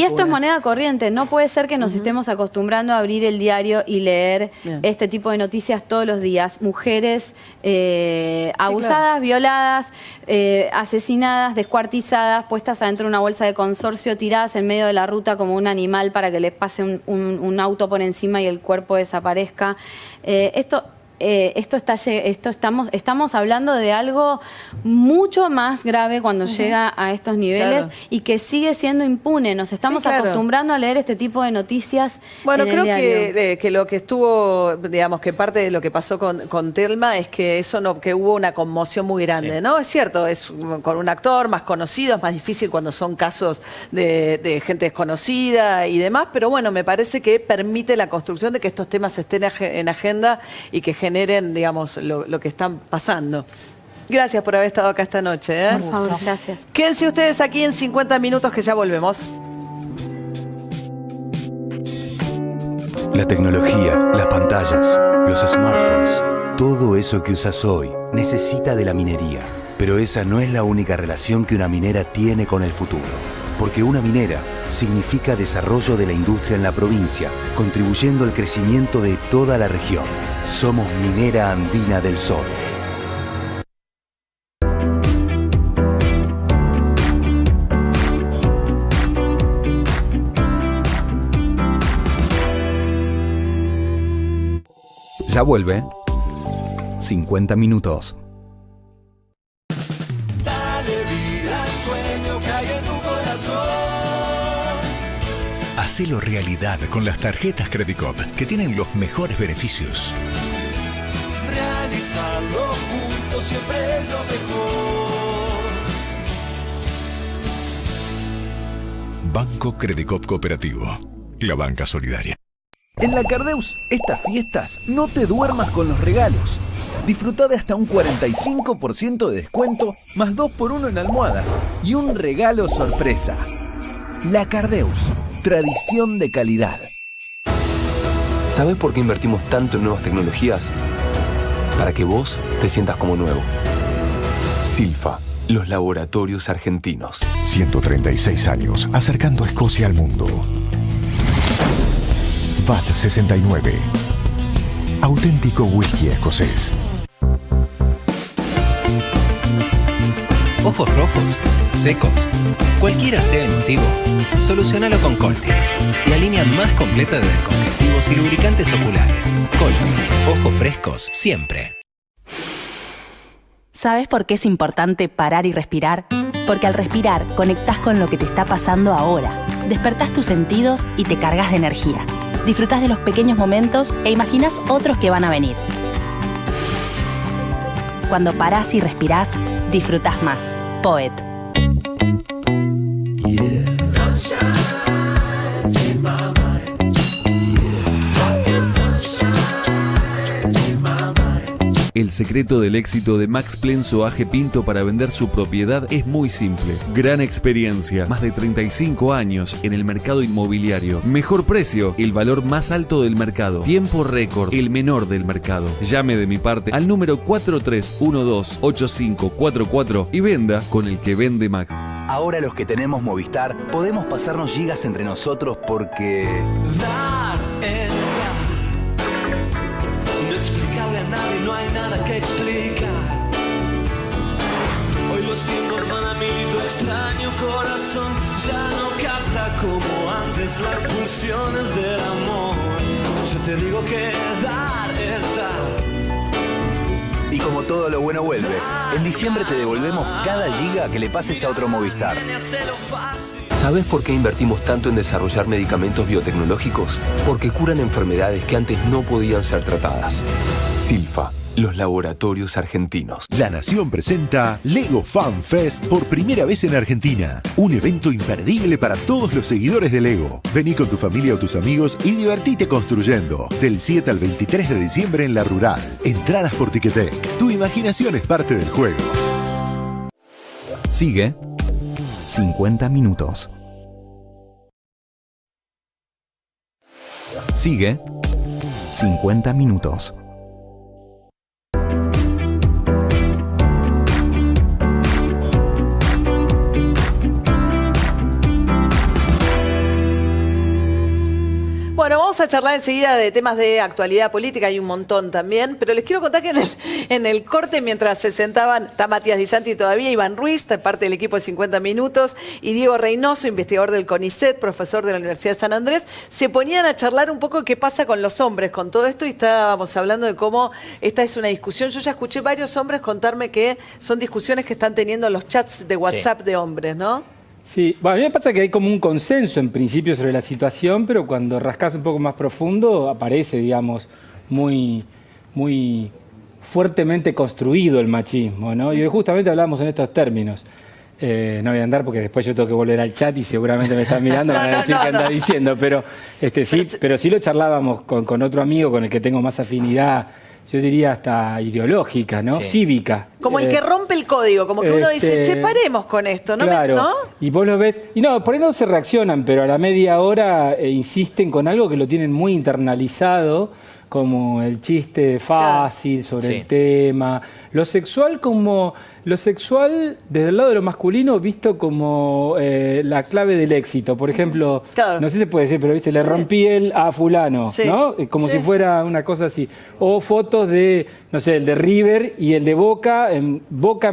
esto es moneda corriente. No puede ser que nos estemos acostumbrando a abrir el diario y leer este tipo de noticias todos los días. Mujeres abusadas, violadas, asesinadas, descuartizadas, puestas adentro de una bolsa de consorcio, tiradas en medio de la ruta como un animal para que les pase un auto por encima y el cuerpo desaparezca. Estamos hablando de algo mucho más grave cuando llega a estos niveles y que sigue siendo impune. Nos estamos acostumbrando a leer este tipo de noticias. Bueno, creo que lo que estuvo, digamos, que parte de lo que pasó con Telma es que que hubo una conmoción muy grande, ¿no? Es cierto, es con un actor más conocido, es más difícil cuando son casos de gente desconocida y demás, pero bueno, me parece que permite la construcción de que estos temas estén en agenda y que generen, digamos, lo que están pasando. Gracias por haber estado acá esta noche. Por favor, gracias. Quédense ustedes aquí en 50 minutos que ya volvemos. La tecnología, las pantallas, los smartphones, todo eso que usas hoy necesita de la minería. Pero esa no es la única relación que una minera tiene con el futuro. Porque una minera significa desarrollo de la industria en la provincia, contribuyendo al crecimiento de toda la región. Somos Minera Andina del Sol. Ya vuelve 50 minutos. Hacelo realidad con las tarjetas Credit Cop, que tienen los mejores beneficios. Realizarlo juntos siempre es lo mejor. Banco Credit Cop Cooperativo, la banca solidaria. En la Cardeus, estas fiestas, no te duermas con los regalos. Disfruta de hasta un 45% de descuento, más 2x1 en almohadas y un regalo sorpresa. La Cardeus, tradición de calidad. ¿Sabes por qué invertimos tanto en nuevas tecnologías? Para que vos te sientas como nuevo. Silfa, los laboratorios argentinos. 136 años acercando a Escocia al mundo. VAT 69. Auténtico whisky escocés. Ojos rojos, secos, cualquiera sea el motivo, solucionalo con Coltex, la línea más completa de descongestivos y lubricantes oculares. Coltex, ojos frescos siempre. ¿Sabes por qué es importante parar y respirar? Porque al respirar conectás con lo que te está pasando ahora, despertás tus sentidos y te cargas de energía. Disfrutás de los pequeños momentos e imaginás otros que van a venir. Cuando parás y respirás, disfrutás más. Poet. El secreto del éxito de Max Plenso AG Pinto para vender su propiedad es muy simple. Gran experiencia, más de 35 años en el mercado inmobiliario. Mejor precio, el valor más alto del mercado. Tiempo récord, el menor del mercado. Llame de mi parte al número 4312-8544 y venda con el que vende Max. Ahora los que tenemos Movistar podemos pasarnos gigas entre nosotros porque... Dar es dar. No explicarle a nadie, no hay nada que explicar. Hoy los tiempos van a mil y tu extraño corazón ya no capta como antes las pulsiones del amor. Yo te digo que dar es dar. Y como todo lo bueno vuelve, en diciembre te devolvemos cada giga que le pases a otro Movistar. ¿Sabes por qué invertimos tanto en desarrollar medicamentos biotecnológicos? Porque curan enfermedades que antes no podían ser tratadas. Silfa, los laboratorios argentinos. La Nación presenta Lego Fan Fest por primera vez en Argentina. Un evento imperdible para todos los seguidores de Lego. Vení con tu familia o tus amigos y divertite construyendo. Del 7 al 23 de diciembre en La Rural. Entradas por Ticketek. Tu imaginación es parte del juego. Sigue 50 minutos. Sigue 50 minutos. Bueno, vamos a charlar enseguida de temas de actualidad política, hay un montón también, pero les quiero contar que en el corte, mientras se sentaban, está Matías Di Santi todavía, Iván Ruiz, parte del equipo de 50 Minutos, y Diego Reynoso, investigador del CONICET, profesor de la Universidad de San Andrés, se ponían a charlar un poco qué pasa con los hombres con todo esto, y estábamos hablando de cómo esta es una discusión. Yo ya escuché varios hombres contarme que son discusiones que están teniendo los chats de WhatsApp de hombres, ¿no? Sí, bueno, a mí me pasa que hay como un consenso en principio sobre la situación, pero cuando rascas un poco más profundo aparece, digamos, muy fuertemente construido el machismo, ¿no? Y hoy justamente hablamos en estos términos. No voy a andar porque después yo tengo que volver al chat y seguramente me están mirando, van a decir qué anda diciendo, pero sí lo charlábamos con otro amigo con el que tengo más afinidad, yo diría hasta ideológica, ¿no? Sí. Cívica. Como el que rompe el código, como que uno dice, che, paremos con esto, ¿no? Claro. ¿No? Y vos lo ves, y no, por ahí no se reaccionan, pero a la media hora insisten con algo que lo tienen muy internalizado, como el chiste fácil sobre el tema, lo sexual desde el lado de lo masculino visto como la clave del éxito. Por ejemplo, no sé si se puede decir, pero viste, le rompí a fulano, ¿no? Como si fuera una cosa así. O fotos de, no sé, el de River y el de Boca en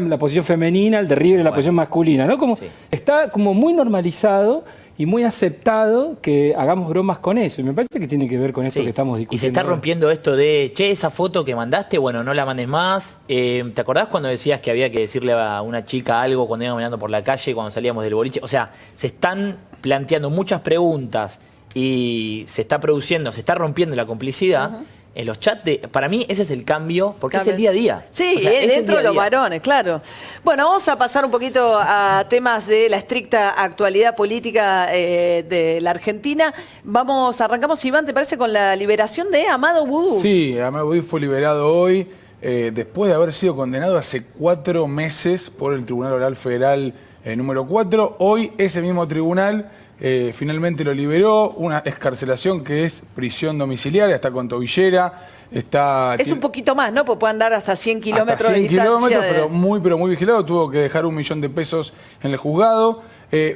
la posición femenina, el de River en la posición masculina, ¿no? Como está como muy normalizado y muy aceptado que hagamos bromas con eso. Y me parece que tiene que ver con esto que estamos discutiendo. Y se está rompiendo esto de, che, esa foto que mandaste, bueno, no la mandes más. ¿Te acordás cuando decías que había que decirle a una chica algo cuando íbamos caminando por la calle, cuando salíamos del boliche? O sea, se están planteando muchas preguntas y se está rompiendo la complicidad. En los chats, para mí ese es el cambio, porque es el día a día. Sí, o sea, dentro de los varones, claro. Bueno, vamos a pasar un poquito a temas de la estricta actualidad política de la Argentina. Arrancamos, Iván, ¿te parece con la liberación de Amado Vudú? Sí, Amado Vudú fue liberado hoy, después de haber sido condenado hace 4 meses por el Tribunal Oral Federal número 4. Hoy ese mismo tribunal finalmente lo liberó, una excarcelación que es prisión domiciliaria, está con tobillera, es un poquito más, ¿no? Porque puede andar hasta 100 kilómetros de distancia. 100 kilómetros, pero muy vigilado, tuvo que dejar $1 millón en el juzgado.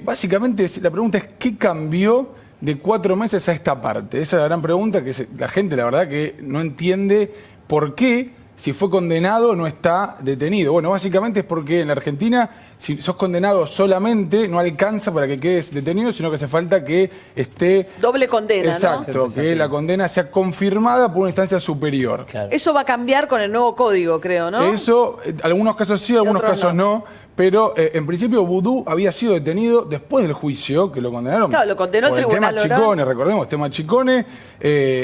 Básicamente la pregunta es, ¿qué cambió de 4 meses a esta parte? Esa es la gran pregunta que la gente, la verdad, que no entiende por qué. Si fue condenado, no está detenido. Bueno, básicamente es porque en la Argentina, si sos condenado solamente, no alcanza para que quedes detenido, sino que hace falta que esté... Doble condena, exacto, ¿no? Que la condena sea confirmada por una instancia superior. Claro. Eso va a cambiar con el nuevo código, creo, ¿no? Eso, algunos casos sí, algunos casos no. Pero en principio Vudú había sido detenido después del juicio, que lo condenaron. Claro, lo condenó el tribunal. El tema Chicone, recordemos, el tema Chicone,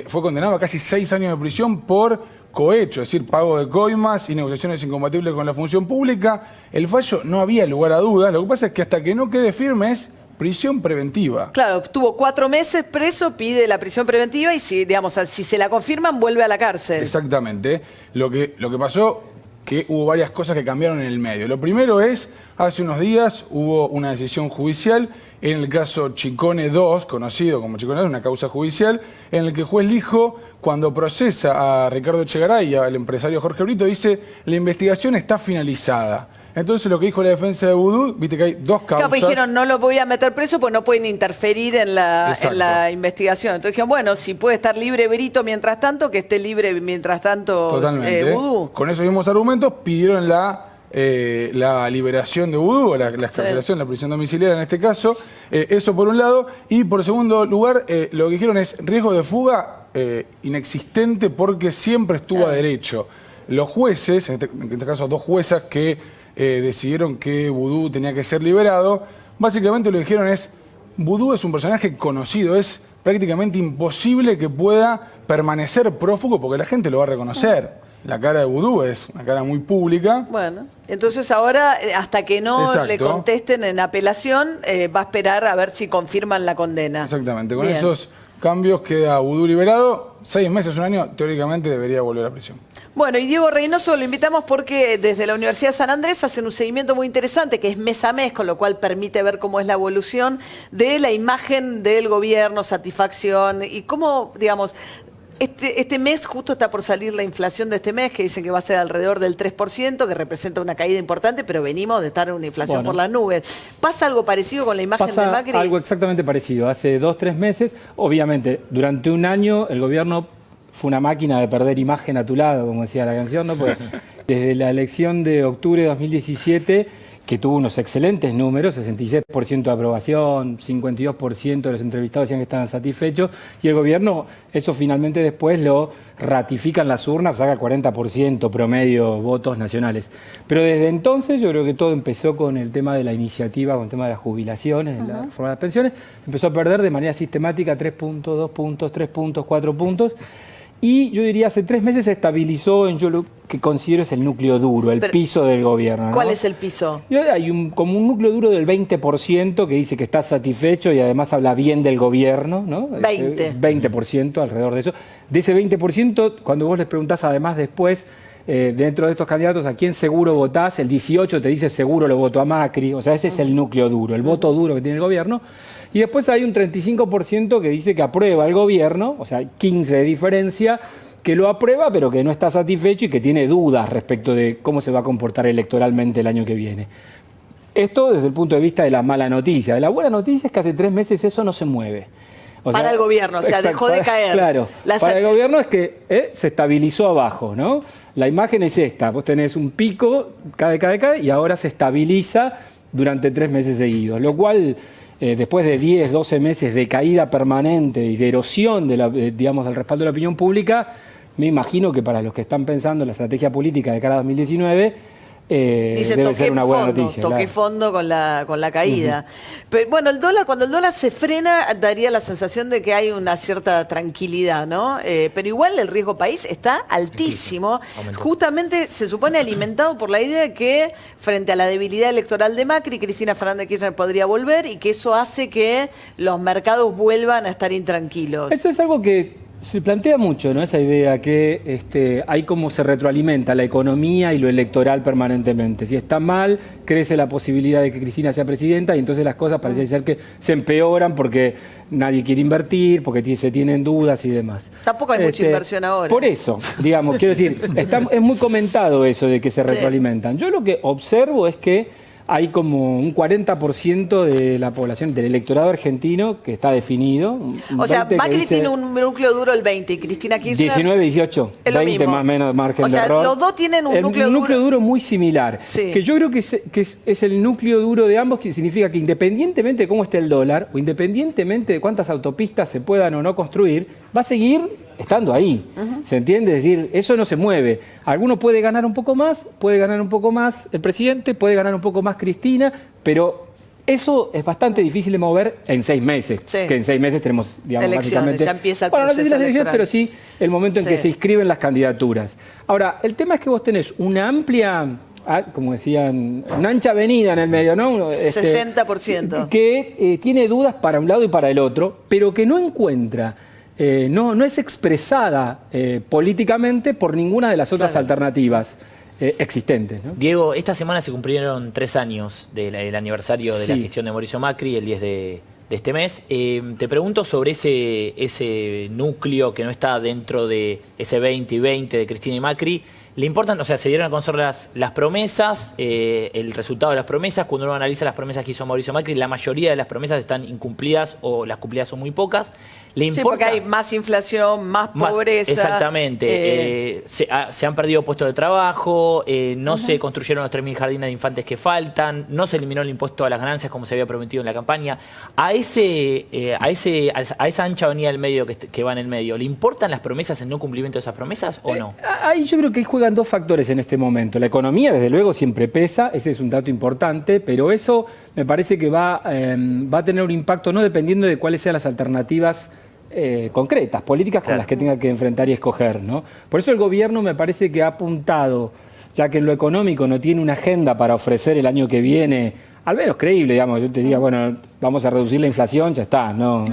fue condenado a casi 6 años de prisión por cohecho, es decir, pago de coimas y negociaciones incompatibles con la función pública. El fallo no había lugar a dudas, lo que pasa es que hasta que no quede firme es prisión preventiva. Claro, estuvo 4 meses preso, pide la prisión preventiva y si se la confirman vuelve a la cárcel. Exactamente. Lo que pasó, que hubo varias cosas que cambiaron en el medio. Lo primero es, hace unos días hubo una decisión judicial en el caso Chicone 2, conocido como Chicone 2, una causa judicial, en el que el juez Lijo, cuando procesa a Ricardo Echegaray y al empresario Jorge Brito, dice, la investigación está finalizada. Entonces lo que dijo la defensa de Vudú, viste que hay 2 causas. Claro, dijeron, no lo voy a meter preso porque no pueden interferir en la investigación. Entonces dijeron, bueno, si puede estar libre Brito mientras tanto, que esté libre mientras tanto Vudú. Con esos mismos argumentos pidieron la la liberación de Vudú, la excarcelación, la prisión domiciliaria en este caso. Eso por un lado. Y por segundo lugar, lo que dijeron es riesgo de fuga inexistente porque siempre estuvo a derecho. Los jueces, en este caso 2 juezas que decidieron que Vudú tenía que ser liberado, básicamente lo que dijeron es, Vudú es un personaje conocido, es prácticamente imposible que pueda permanecer prófugo porque la gente lo va a reconocer. La cara de Vudú es una cara muy pública. Bueno, entonces ahora, hasta que no le contesten en apelación, va a esperar a ver si confirman la condena. Exactamente, con esos cambios queda Vudú liberado, 6 meses, 1 año, teóricamente debería volver a prisión. Bueno, y Diego Reynoso lo invitamos porque desde la Universidad de San Andrés hacen un seguimiento muy interesante que es mes a mes, con lo cual permite ver cómo es la evolución de la imagen del gobierno, satisfacción y cómo, digamos, este mes justo está por salir la inflación de este mes, que dicen que va a ser alrededor del 3%, que representa una caída importante, pero venimos de estar en una inflación por las nubes. ¿Pasa algo parecido con la imagen de Macri? Algo exactamente parecido. Hace 2 o 3 meses, obviamente, durante un año el gobierno fue una máquina de perder imagen a tu lado, como decía la canción, ¿no? Porque desde la elección de octubre de 2017, que tuvo unos excelentes números, 66% de aprobación, 52% de los entrevistados decían que estaban satisfechos, y el gobierno, eso finalmente después lo ratifica en las urnas, saca 40% promedio votos nacionales. Pero desde entonces yo creo que todo empezó con el tema de la iniciativa, con el tema de las jubilaciones, la reforma de las pensiones, empezó a perder de manera sistemática 3 puntos, 2 puntos, 3 puntos, 4 puntos, y yo diría hace 3 meses se estabilizó en yo lo que considero es el núcleo duro, el piso del gobierno, ¿no? ¿Cuál es el piso? Hay como un núcleo duro del 20% que dice que está satisfecho y además habla bien del gobierno, ¿no? 20% alrededor de eso. De ese 20%, cuando vos les preguntás además después, dentro de estos candidatos, ¿a quién seguro votás? El 18% te dice seguro lo voto a Macri, o sea, ese es el núcleo duro, el voto duro que tiene el gobierno. Y después hay un 35% que dice que aprueba el gobierno, o sea, 15 de diferencia, que lo aprueba pero que no está satisfecho y que tiene dudas respecto de cómo se va a comportar electoralmente el año que viene. Esto desde el punto de vista de la mala noticia. De la buena noticia es que hace 3 meses eso no se mueve. Para el gobierno, o sea, dejó de caer. Claro, para el gobierno es que se estabilizó abajo, ¿no? La imagen es esta, vos tenés un pico, cae, y ahora se estabiliza durante 3 meses seguidos, lo cual... después de 10, 12 meses de caída permanente y de erosión digamos, del respaldo de la opinión pública, me imagino que para los que están pensando en la estrategia política de cara a 2019, debe ser una buena noticia. Toqué fondo con la caída. Pero bueno, cuando el dólar se frena, daría la sensación de que hay una cierta tranquilidad, ¿no? Pero igual el riesgo país está altísimo. Justamente se supone alimentado por la idea de que frente a la debilidad electoral de Macri, Cristina Fernández de Kirchner podría volver y que eso hace que los mercados vuelvan a estar intranquilos. Eso es algo que se plantea mucho, ¿no? Esa idea que hay como se retroalimenta la economía y lo electoral permanentemente. Si está mal, crece la posibilidad de que Cristina sea presidenta y entonces las cosas parece ser que se empeoran porque nadie quiere invertir, porque se tienen dudas y demás. Tampoco hay mucha inversión ahora. Por eso, digamos, quiero decir, es muy comentado eso de que se retroalimentan. Yo lo que observo es que hay como un 40% de la población, del electorado argentino, que está definido. O sea, Macri tiene un núcleo duro el 20 y Cristina Kirchner... 19, 18, 20 más o menos margen de error. O sea, los dos tienen un núcleo duro. Un núcleo duro muy similar. Sí. Que yo creo que es el núcleo duro de ambos, que significa que independientemente de cómo esté el dólar, o independientemente de cuántas autopistas se puedan o no construir, va a seguir estando ahí. ¿Se entiende? Es decir, eso no se mueve. Alguno puede ganar un poco más el presidente, puede ganar un poco más Cristina, pero eso es bastante difícil de mover en 6 meses. Sí. Que en 6 meses tenemos, digamos, elecciones, básicamente... ya empieza el proceso no sé si las elecciones, electoral. pero sí el momento en que se inscriben las candidaturas. Ahora, el tema es que vos tenés una amplia... como decían, una ancha avenida en el medio, ¿no? 60%. Que tiene dudas para un lado y para el otro, pero que no encuentra, no es expresada políticamente por ninguna de las otras alternativas existentes, ¿no? Diego, esta semana se cumplieron 3 años del aniversario de la gestión de Mauricio Macri, el 10 de este mes. Te pregunto sobre ese núcleo que no está dentro de ese 20 y 20 de Cristina y Macri. ¿Le importan? O sea, se dieron a conocer las promesas, el resultado de las promesas. Cuando uno analiza las promesas que hizo Mauricio Macri, la mayoría de las promesas están incumplidas o las cumplidas son muy pocas. ¿Le Sí, importa? porque hay más inflación, más pobreza. Exactamente. Se han perdido puestos de trabajo, no se construyeron los 3.000 jardines de infantes que faltan, no se eliminó el impuesto a las ganancias como se había prometido en la campaña. A esa ancha avenida del medio que va en el medio, ¿le importan las promesas, el no cumplimiento de esas promesas o no? Ahí yo creo que juegan dos factores en este momento. La economía, desde luego, siempre pesa, ese es un dato importante, pero eso me parece que va a tener un impacto no dependiendo de cuáles sean las alternativas concretas, políticas con las que tenga que enfrentar y escoger, ¿no? Por eso el gobierno me parece que ha apuntado, ya que en lo económico no tiene una agenda para ofrecer el año que viene, al menos creíble, digamos, yo te diría, bueno, vamos a reducir la inflación, ya está, no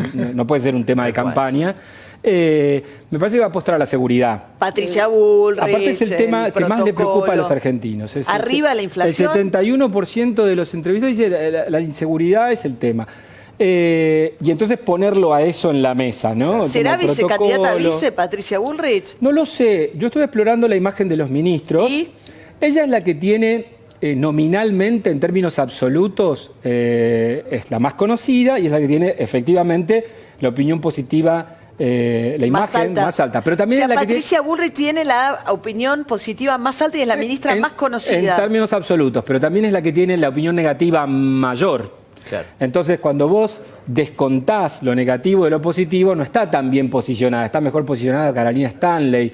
puede ser un tema de campaña. Me parece que va a apostar a la seguridad. Patricia Bullrich. Aparte es el tema que más le preocupa a los argentinos. Arriba la inflación. El 71% de los entrevistados dice la inseguridad es el tema. Y entonces ponerlo a eso en la mesa, ¿no? ¿Será vicecandidata a vice Patricia Bullrich? No lo sé. Yo estuve explorando la imagen de los ministros. ¿Y? Ella es la que tiene nominalmente, en términos absolutos, es la más conocida y es la que tiene efectivamente la opinión positiva, la imagen más alta. Pero también es la Patricia Bullrich tiene la opinión positiva más alta y es la ministra más conocida. En términos absolutos, pero también es la que tiene la opinión negativa mayor. Claro. Entonces, cuando vos descontás lo negativo de lo positivo, no está tan bien posicionada. Está mejor posicionada Carolina Stanley.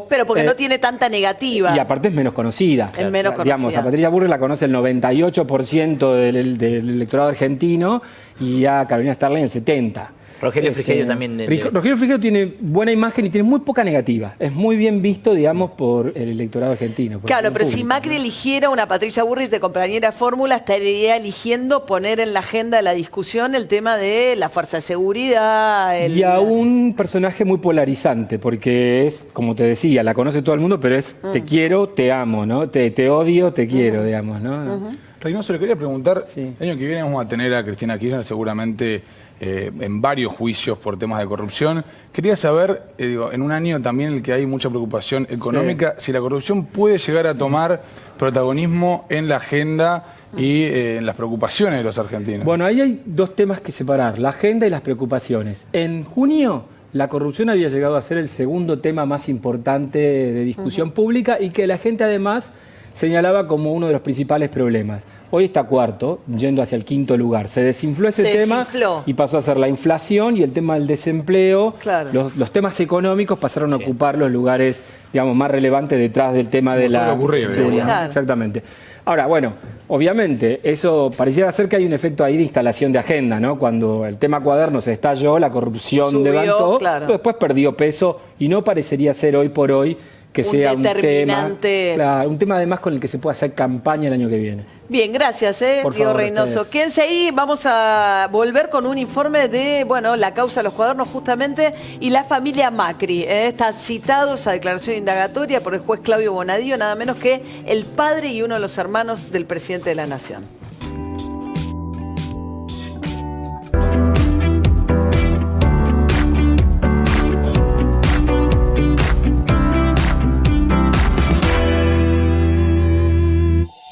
Pero porque no tiene tanta negativa. Y aparte es menos conocida. Es menos conocida. Digamos, a Patricia Bullrich la conoce el 98% del electorado argentino y a Carolina Stanley el 70%. Rogelio Frigerio también. Rogelio Frigerio tiene buena imagen y tiene muy poca negativa. Es muy bien visto, digamos, por el electorado argentino. Claro, pero si Macri eligiera una Patricia Bullrich de compañera de fórmula, estaría eligiendo poner en la agenda de la discusión el tema de la fuerza de seguridad. Y a un personaje muy polarizante, porque es, como te decía, la conoce todo el mundo, pero es te quiero, te amo, ¿no? Te odio, te quiero, digamos, ¿no? Reynoso, le quería preguntar, el año que viene vamos a tener a Cristina Kirchner seguramente en varios juicios por temas de corrupción. Quería saber, en un año también en el que hay mucha preocupación económica, si la corrupción puede llegar a tomar protagonismo en la agenda y en las preocupaciones de los argentinos. Bueno, ahí hay dos temas que separar, la agenda y las preocupaciones. En junio, la corrupción había llegado a ser el segundo tema más importante de discusión pública y que la gente además señalaba como uno de los principales problemas. Hoy está cuarto, yendo hacia el quinto lugar. Se desinfló ese tema y pasó a ser la inflación y el tema del desempleo. Claro. Los temas económicos pasaron a ocupar los lugares, digamos, más relevantes detrás del tema de la seguridad. Claro. Exactamente. Ahora, bueno, obviamente, eso pareciera ser que hay un efecto ahí de instalación de agenda, ¿no? Cuando el tema cuaderno se estalló, la corrupción subió, levantó, claro. pero después perdió peso y no parecería ser hoy por hoy que sea un tema además con el que se pueda hacer campaña el año que viene. Bien, gracias, Diego Reynoso. Quédense ahí, vamos a volver con un informe de, la causa de los cuadernos justamente y la familia Macri. Están citados a declaración indagatoria por el juez Claudio Bonadío, nada menos que el padre y uno de los hermanos del presidente de la Nación.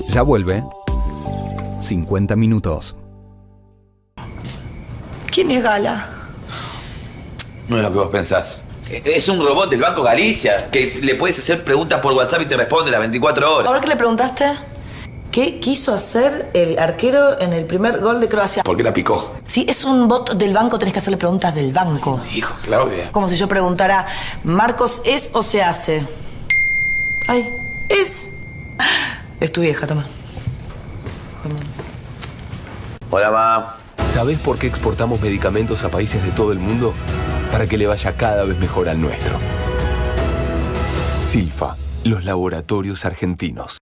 Ya vuelve 50 minutos. ¿Quién es Gala? No es lo que vos pensás. Es un robot del Banco Galicia que le puedes hacer preguntas por WhatsApp y te responde las 24 horas. ¿A ver qué le preguntaste? ¿Qué quiso hacer el arquero en el primer gol de Croacia? ¿Por qué la picó? Si es un bot del banco, tenés que hacerle preguntas del banco. Hijo, Claudia. Como si yo preguntara, ¿Marcos es o se hace? Ay, es. Es tu vieja, toma. Hola, ma. ¿Sabés por qué exportamos medicamentos a países de todo el mundo? Para que le vaya cada vez mejor al nuestro. Silfa, los laboratorios argentinos.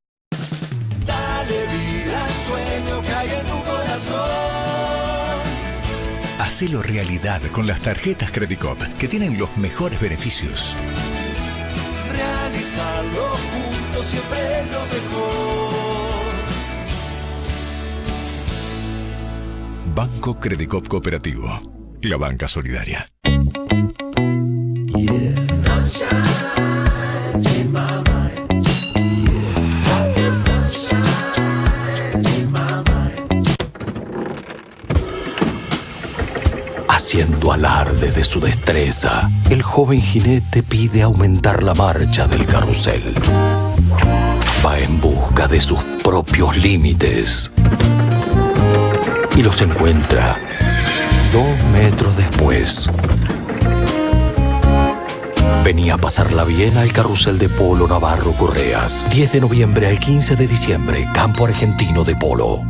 Dale vida al sueño que hay en tu corazón. Hacelo realidad con las tarjetas Credicop, que tienen los mejores beneficios. Realizarlo juntos siempre es lo mejor. Banco Credicop Cooperativo, la banca solidaria. Hacia haciendo alarde de su destreza, el joven jinete pide aumentar la marcha del carrusel. Va en busca de sus propios límites y los encuentra 2 metros después. Venía a pasarla bien al carrusel de polo Navarro Correas. 10 de noviembre al 15 de diciembre, Campo Argentino de Polo.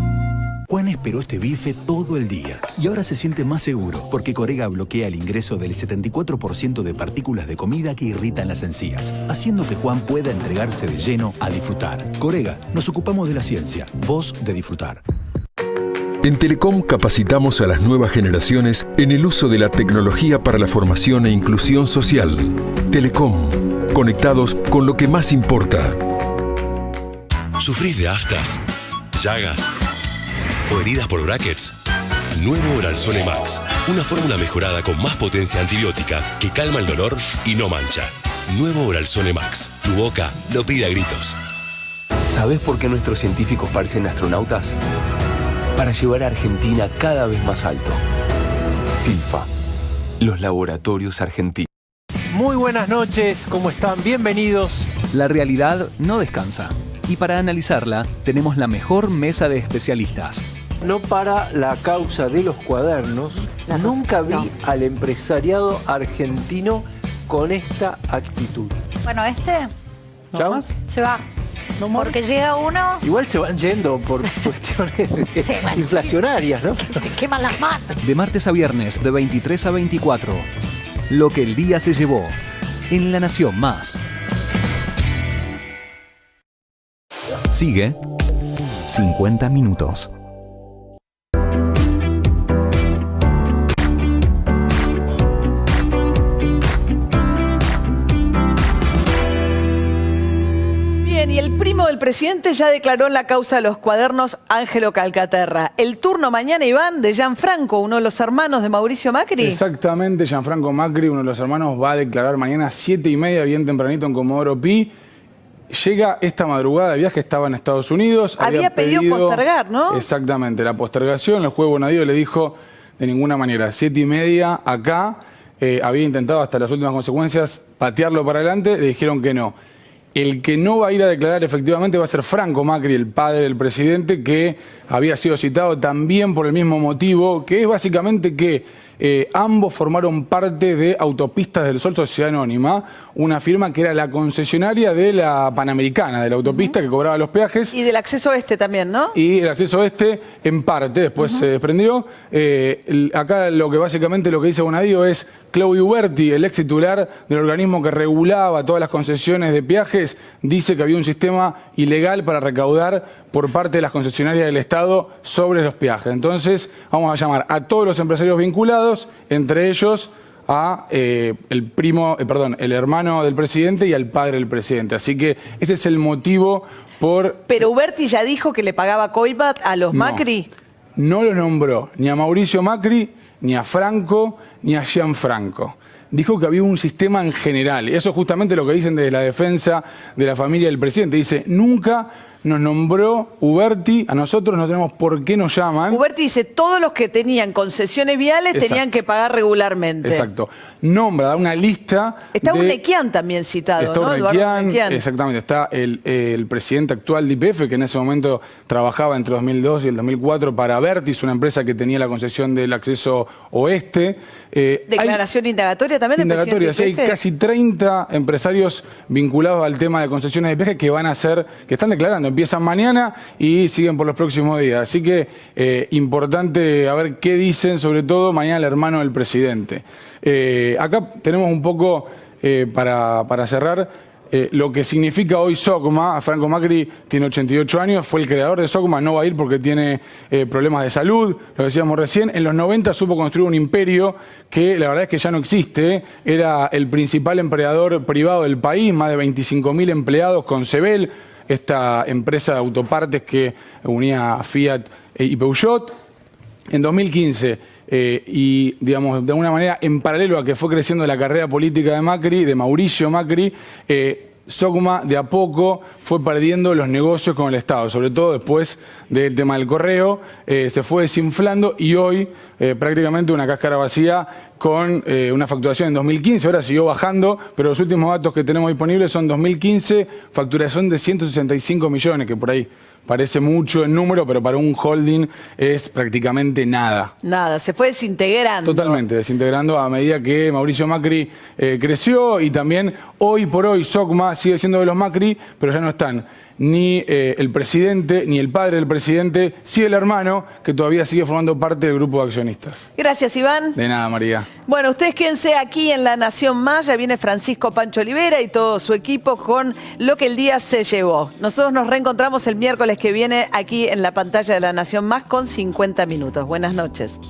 Juan esperó este bife todo el día y ahora se siente más seguro porque Corega bloquea el ingreso del 74% de partículas de comida que irritan las encías, haciendo que Juan pueda entregarse de lleno a disfrutar. Corega, nos ocupamos de la ciencia, vos de disfrutar. En Telecom capacitamos a las nuevas generaciones en el uso de la tecnología para la formación e inclusión social. Telecom, conectados con lo que más importa. ¿Sufrís de aftas, llagas o heridas por brackets? Nuevo Oralzone Max, una fórmula mejorada con más potencia antibiótica que calma el dolor y no mancha. Nuevo Oralzone Max, tu boca lo pide a gritos. ¿Sabés por qué nuestros científicos parecen astronautas? Para llevar a Argentina cada vez más alto. Silfa, los laboratorios argentinos. Muy buenas noches, ¿cómo están? Bienvenidos. La realidad no descansa. Y para analizarla, tenemos la mejor mesa de especialistas. No para la causa de los cuadernos, nunca vi al empresariado argentino con esta actitud. Bueno, ¿Chao? se va. Porque llega uno... Igual se van yendo por cuestiones inflacionarias, ¿no? Te queman las manos. De martes a viernes, de 23 a 24. Lo que el día se llevó. En La Nación Más. Sigue 50 minutos. Bien, y el primo del presidente ya declaró en la causa de los cuadernos Ángelo Calcaterra. El turno mañana, Iván, de Gianfranco, uno de los hermanos de Mauricio Macri. Exactamente, Gianfranco Macri, uno de los hermanos, va a declarar mañana 7:30, bien tempranito en Comodoro Pi. Llega esta madrugada de viaje, estaba en Estados Unidos. Había pedido postergar, ¿no? Exactamente, la postergación. El juez Bonadío le dijo de ninguna manera, 7:30 acá. Había intentado hasta las últimas consecuencias patearlo para adelante, le dijeron que no. El que no va a ir a declarar efectivamente va a ser Franco Macri, el padre del presidente, que había sido citado también por el mismo motivo, que es básicamente que ambos formaron parte de Autopistas del Sol, Sociedad Anónima, una firma que era la concesionaria de la Panamericana, de la autopista que cobraba los peajes. Y del acceso este también, ¿no? Y el acceso este, en parte, después se desprendió. Acá básicamente lo que dice Bonadío es Claudio Uberti, el ex titular del organismo que regulaba todas las concesiones de peajes, dice que había un sistema ilegal para recaudar por parte de las concesionarias del Estado sobre los peajes. Entonces, vamos a llamar a todos los empresarios vinculados, entre ellos a el hermano del presidente y al padre del presidente. Así que ese es el motivo por... Pero Uberti ya dijo que le pagaba coibat a los Macri. No los nombró ni a Mauricio Macri, ni a Franco, ni a Gianfranco. Dijo que había un sistema en general. Eso es justamente lo que dicen desde la defensa de la familia del presidente. Dice, nunca nos nombró Uberti, a nosotros no tenemos por qué nos llaman. Uberti dice, todos los que tenían concesiones viales tenían que pagar regularmente. Exacto. Nombra, da una lista. Está Unequian también citado, está ¿no? Unequian, exactamente. Está el presidente actual de YPF, que en ese momento trabajaba entre 2002 y el 2004 para Vertis, una empresa que tenía la concesión del acceso oeste. Declaración indagatoria también del presidente. Sí, hay casi 30 empresarios vinculados al tema de concesiones de peaje que están declarando. Empiezan mañana y siguen por los próximos días. Así que importante a ver qué dicen, sobre todo mañana el hermano del presidente. Acá tenemos un poco, para cerrar, lo que significa hoy SOCMA. Franco Macri tiene 88 años, fue el creador de SOCMA, no va a ir porque tiene problemas de salud, lo decíamos recién. En los 90 supo construir un imperio que la verdad es que ya no existe. Era el principal empleador privado del país, más de 25.000 empleados con Sebel, esta empresa de autopartes que unía a Fiat y Peugeot. En 2015, y digamos de alguna manera en paralelo a que fue creciendo la carrera política de Macri, de Mauricio Macri, Socma de a poco fue perdiendo los negocios con el Estado, sobre todo después del tema del correo, se fue desinflando y hoy prácticamente una cáscara vacía con una facturación en 2015, ahora siguió bajando, pero los últimos datos que tenemos disponibles son 2015, facturación de 165 millones, que por ahí parece mucho en número, pero para un holding es prácticamente nada. Nada, se fue desintegrando. Totalmente, desintegrando a medida que Mauricio Macri creció y también hoy por hoy Socma sigue siendo de los Macri, pero ya no están ni el presidente, ni el padre del presidente, sí el hermano, que todavía sigue formando parte del grupo de accionistas. Gracias, Iván. De nada, María. Bueno, ustedes quédense aquí en La Nación Más, ya viene Francisco Pancho Olivera y todo su equipo con lo que el día se llevó. Nosotros nos reencontramos el miércoles que viene aquí en la pantalla de La Nación Más con 50 minutos. Buenas noches.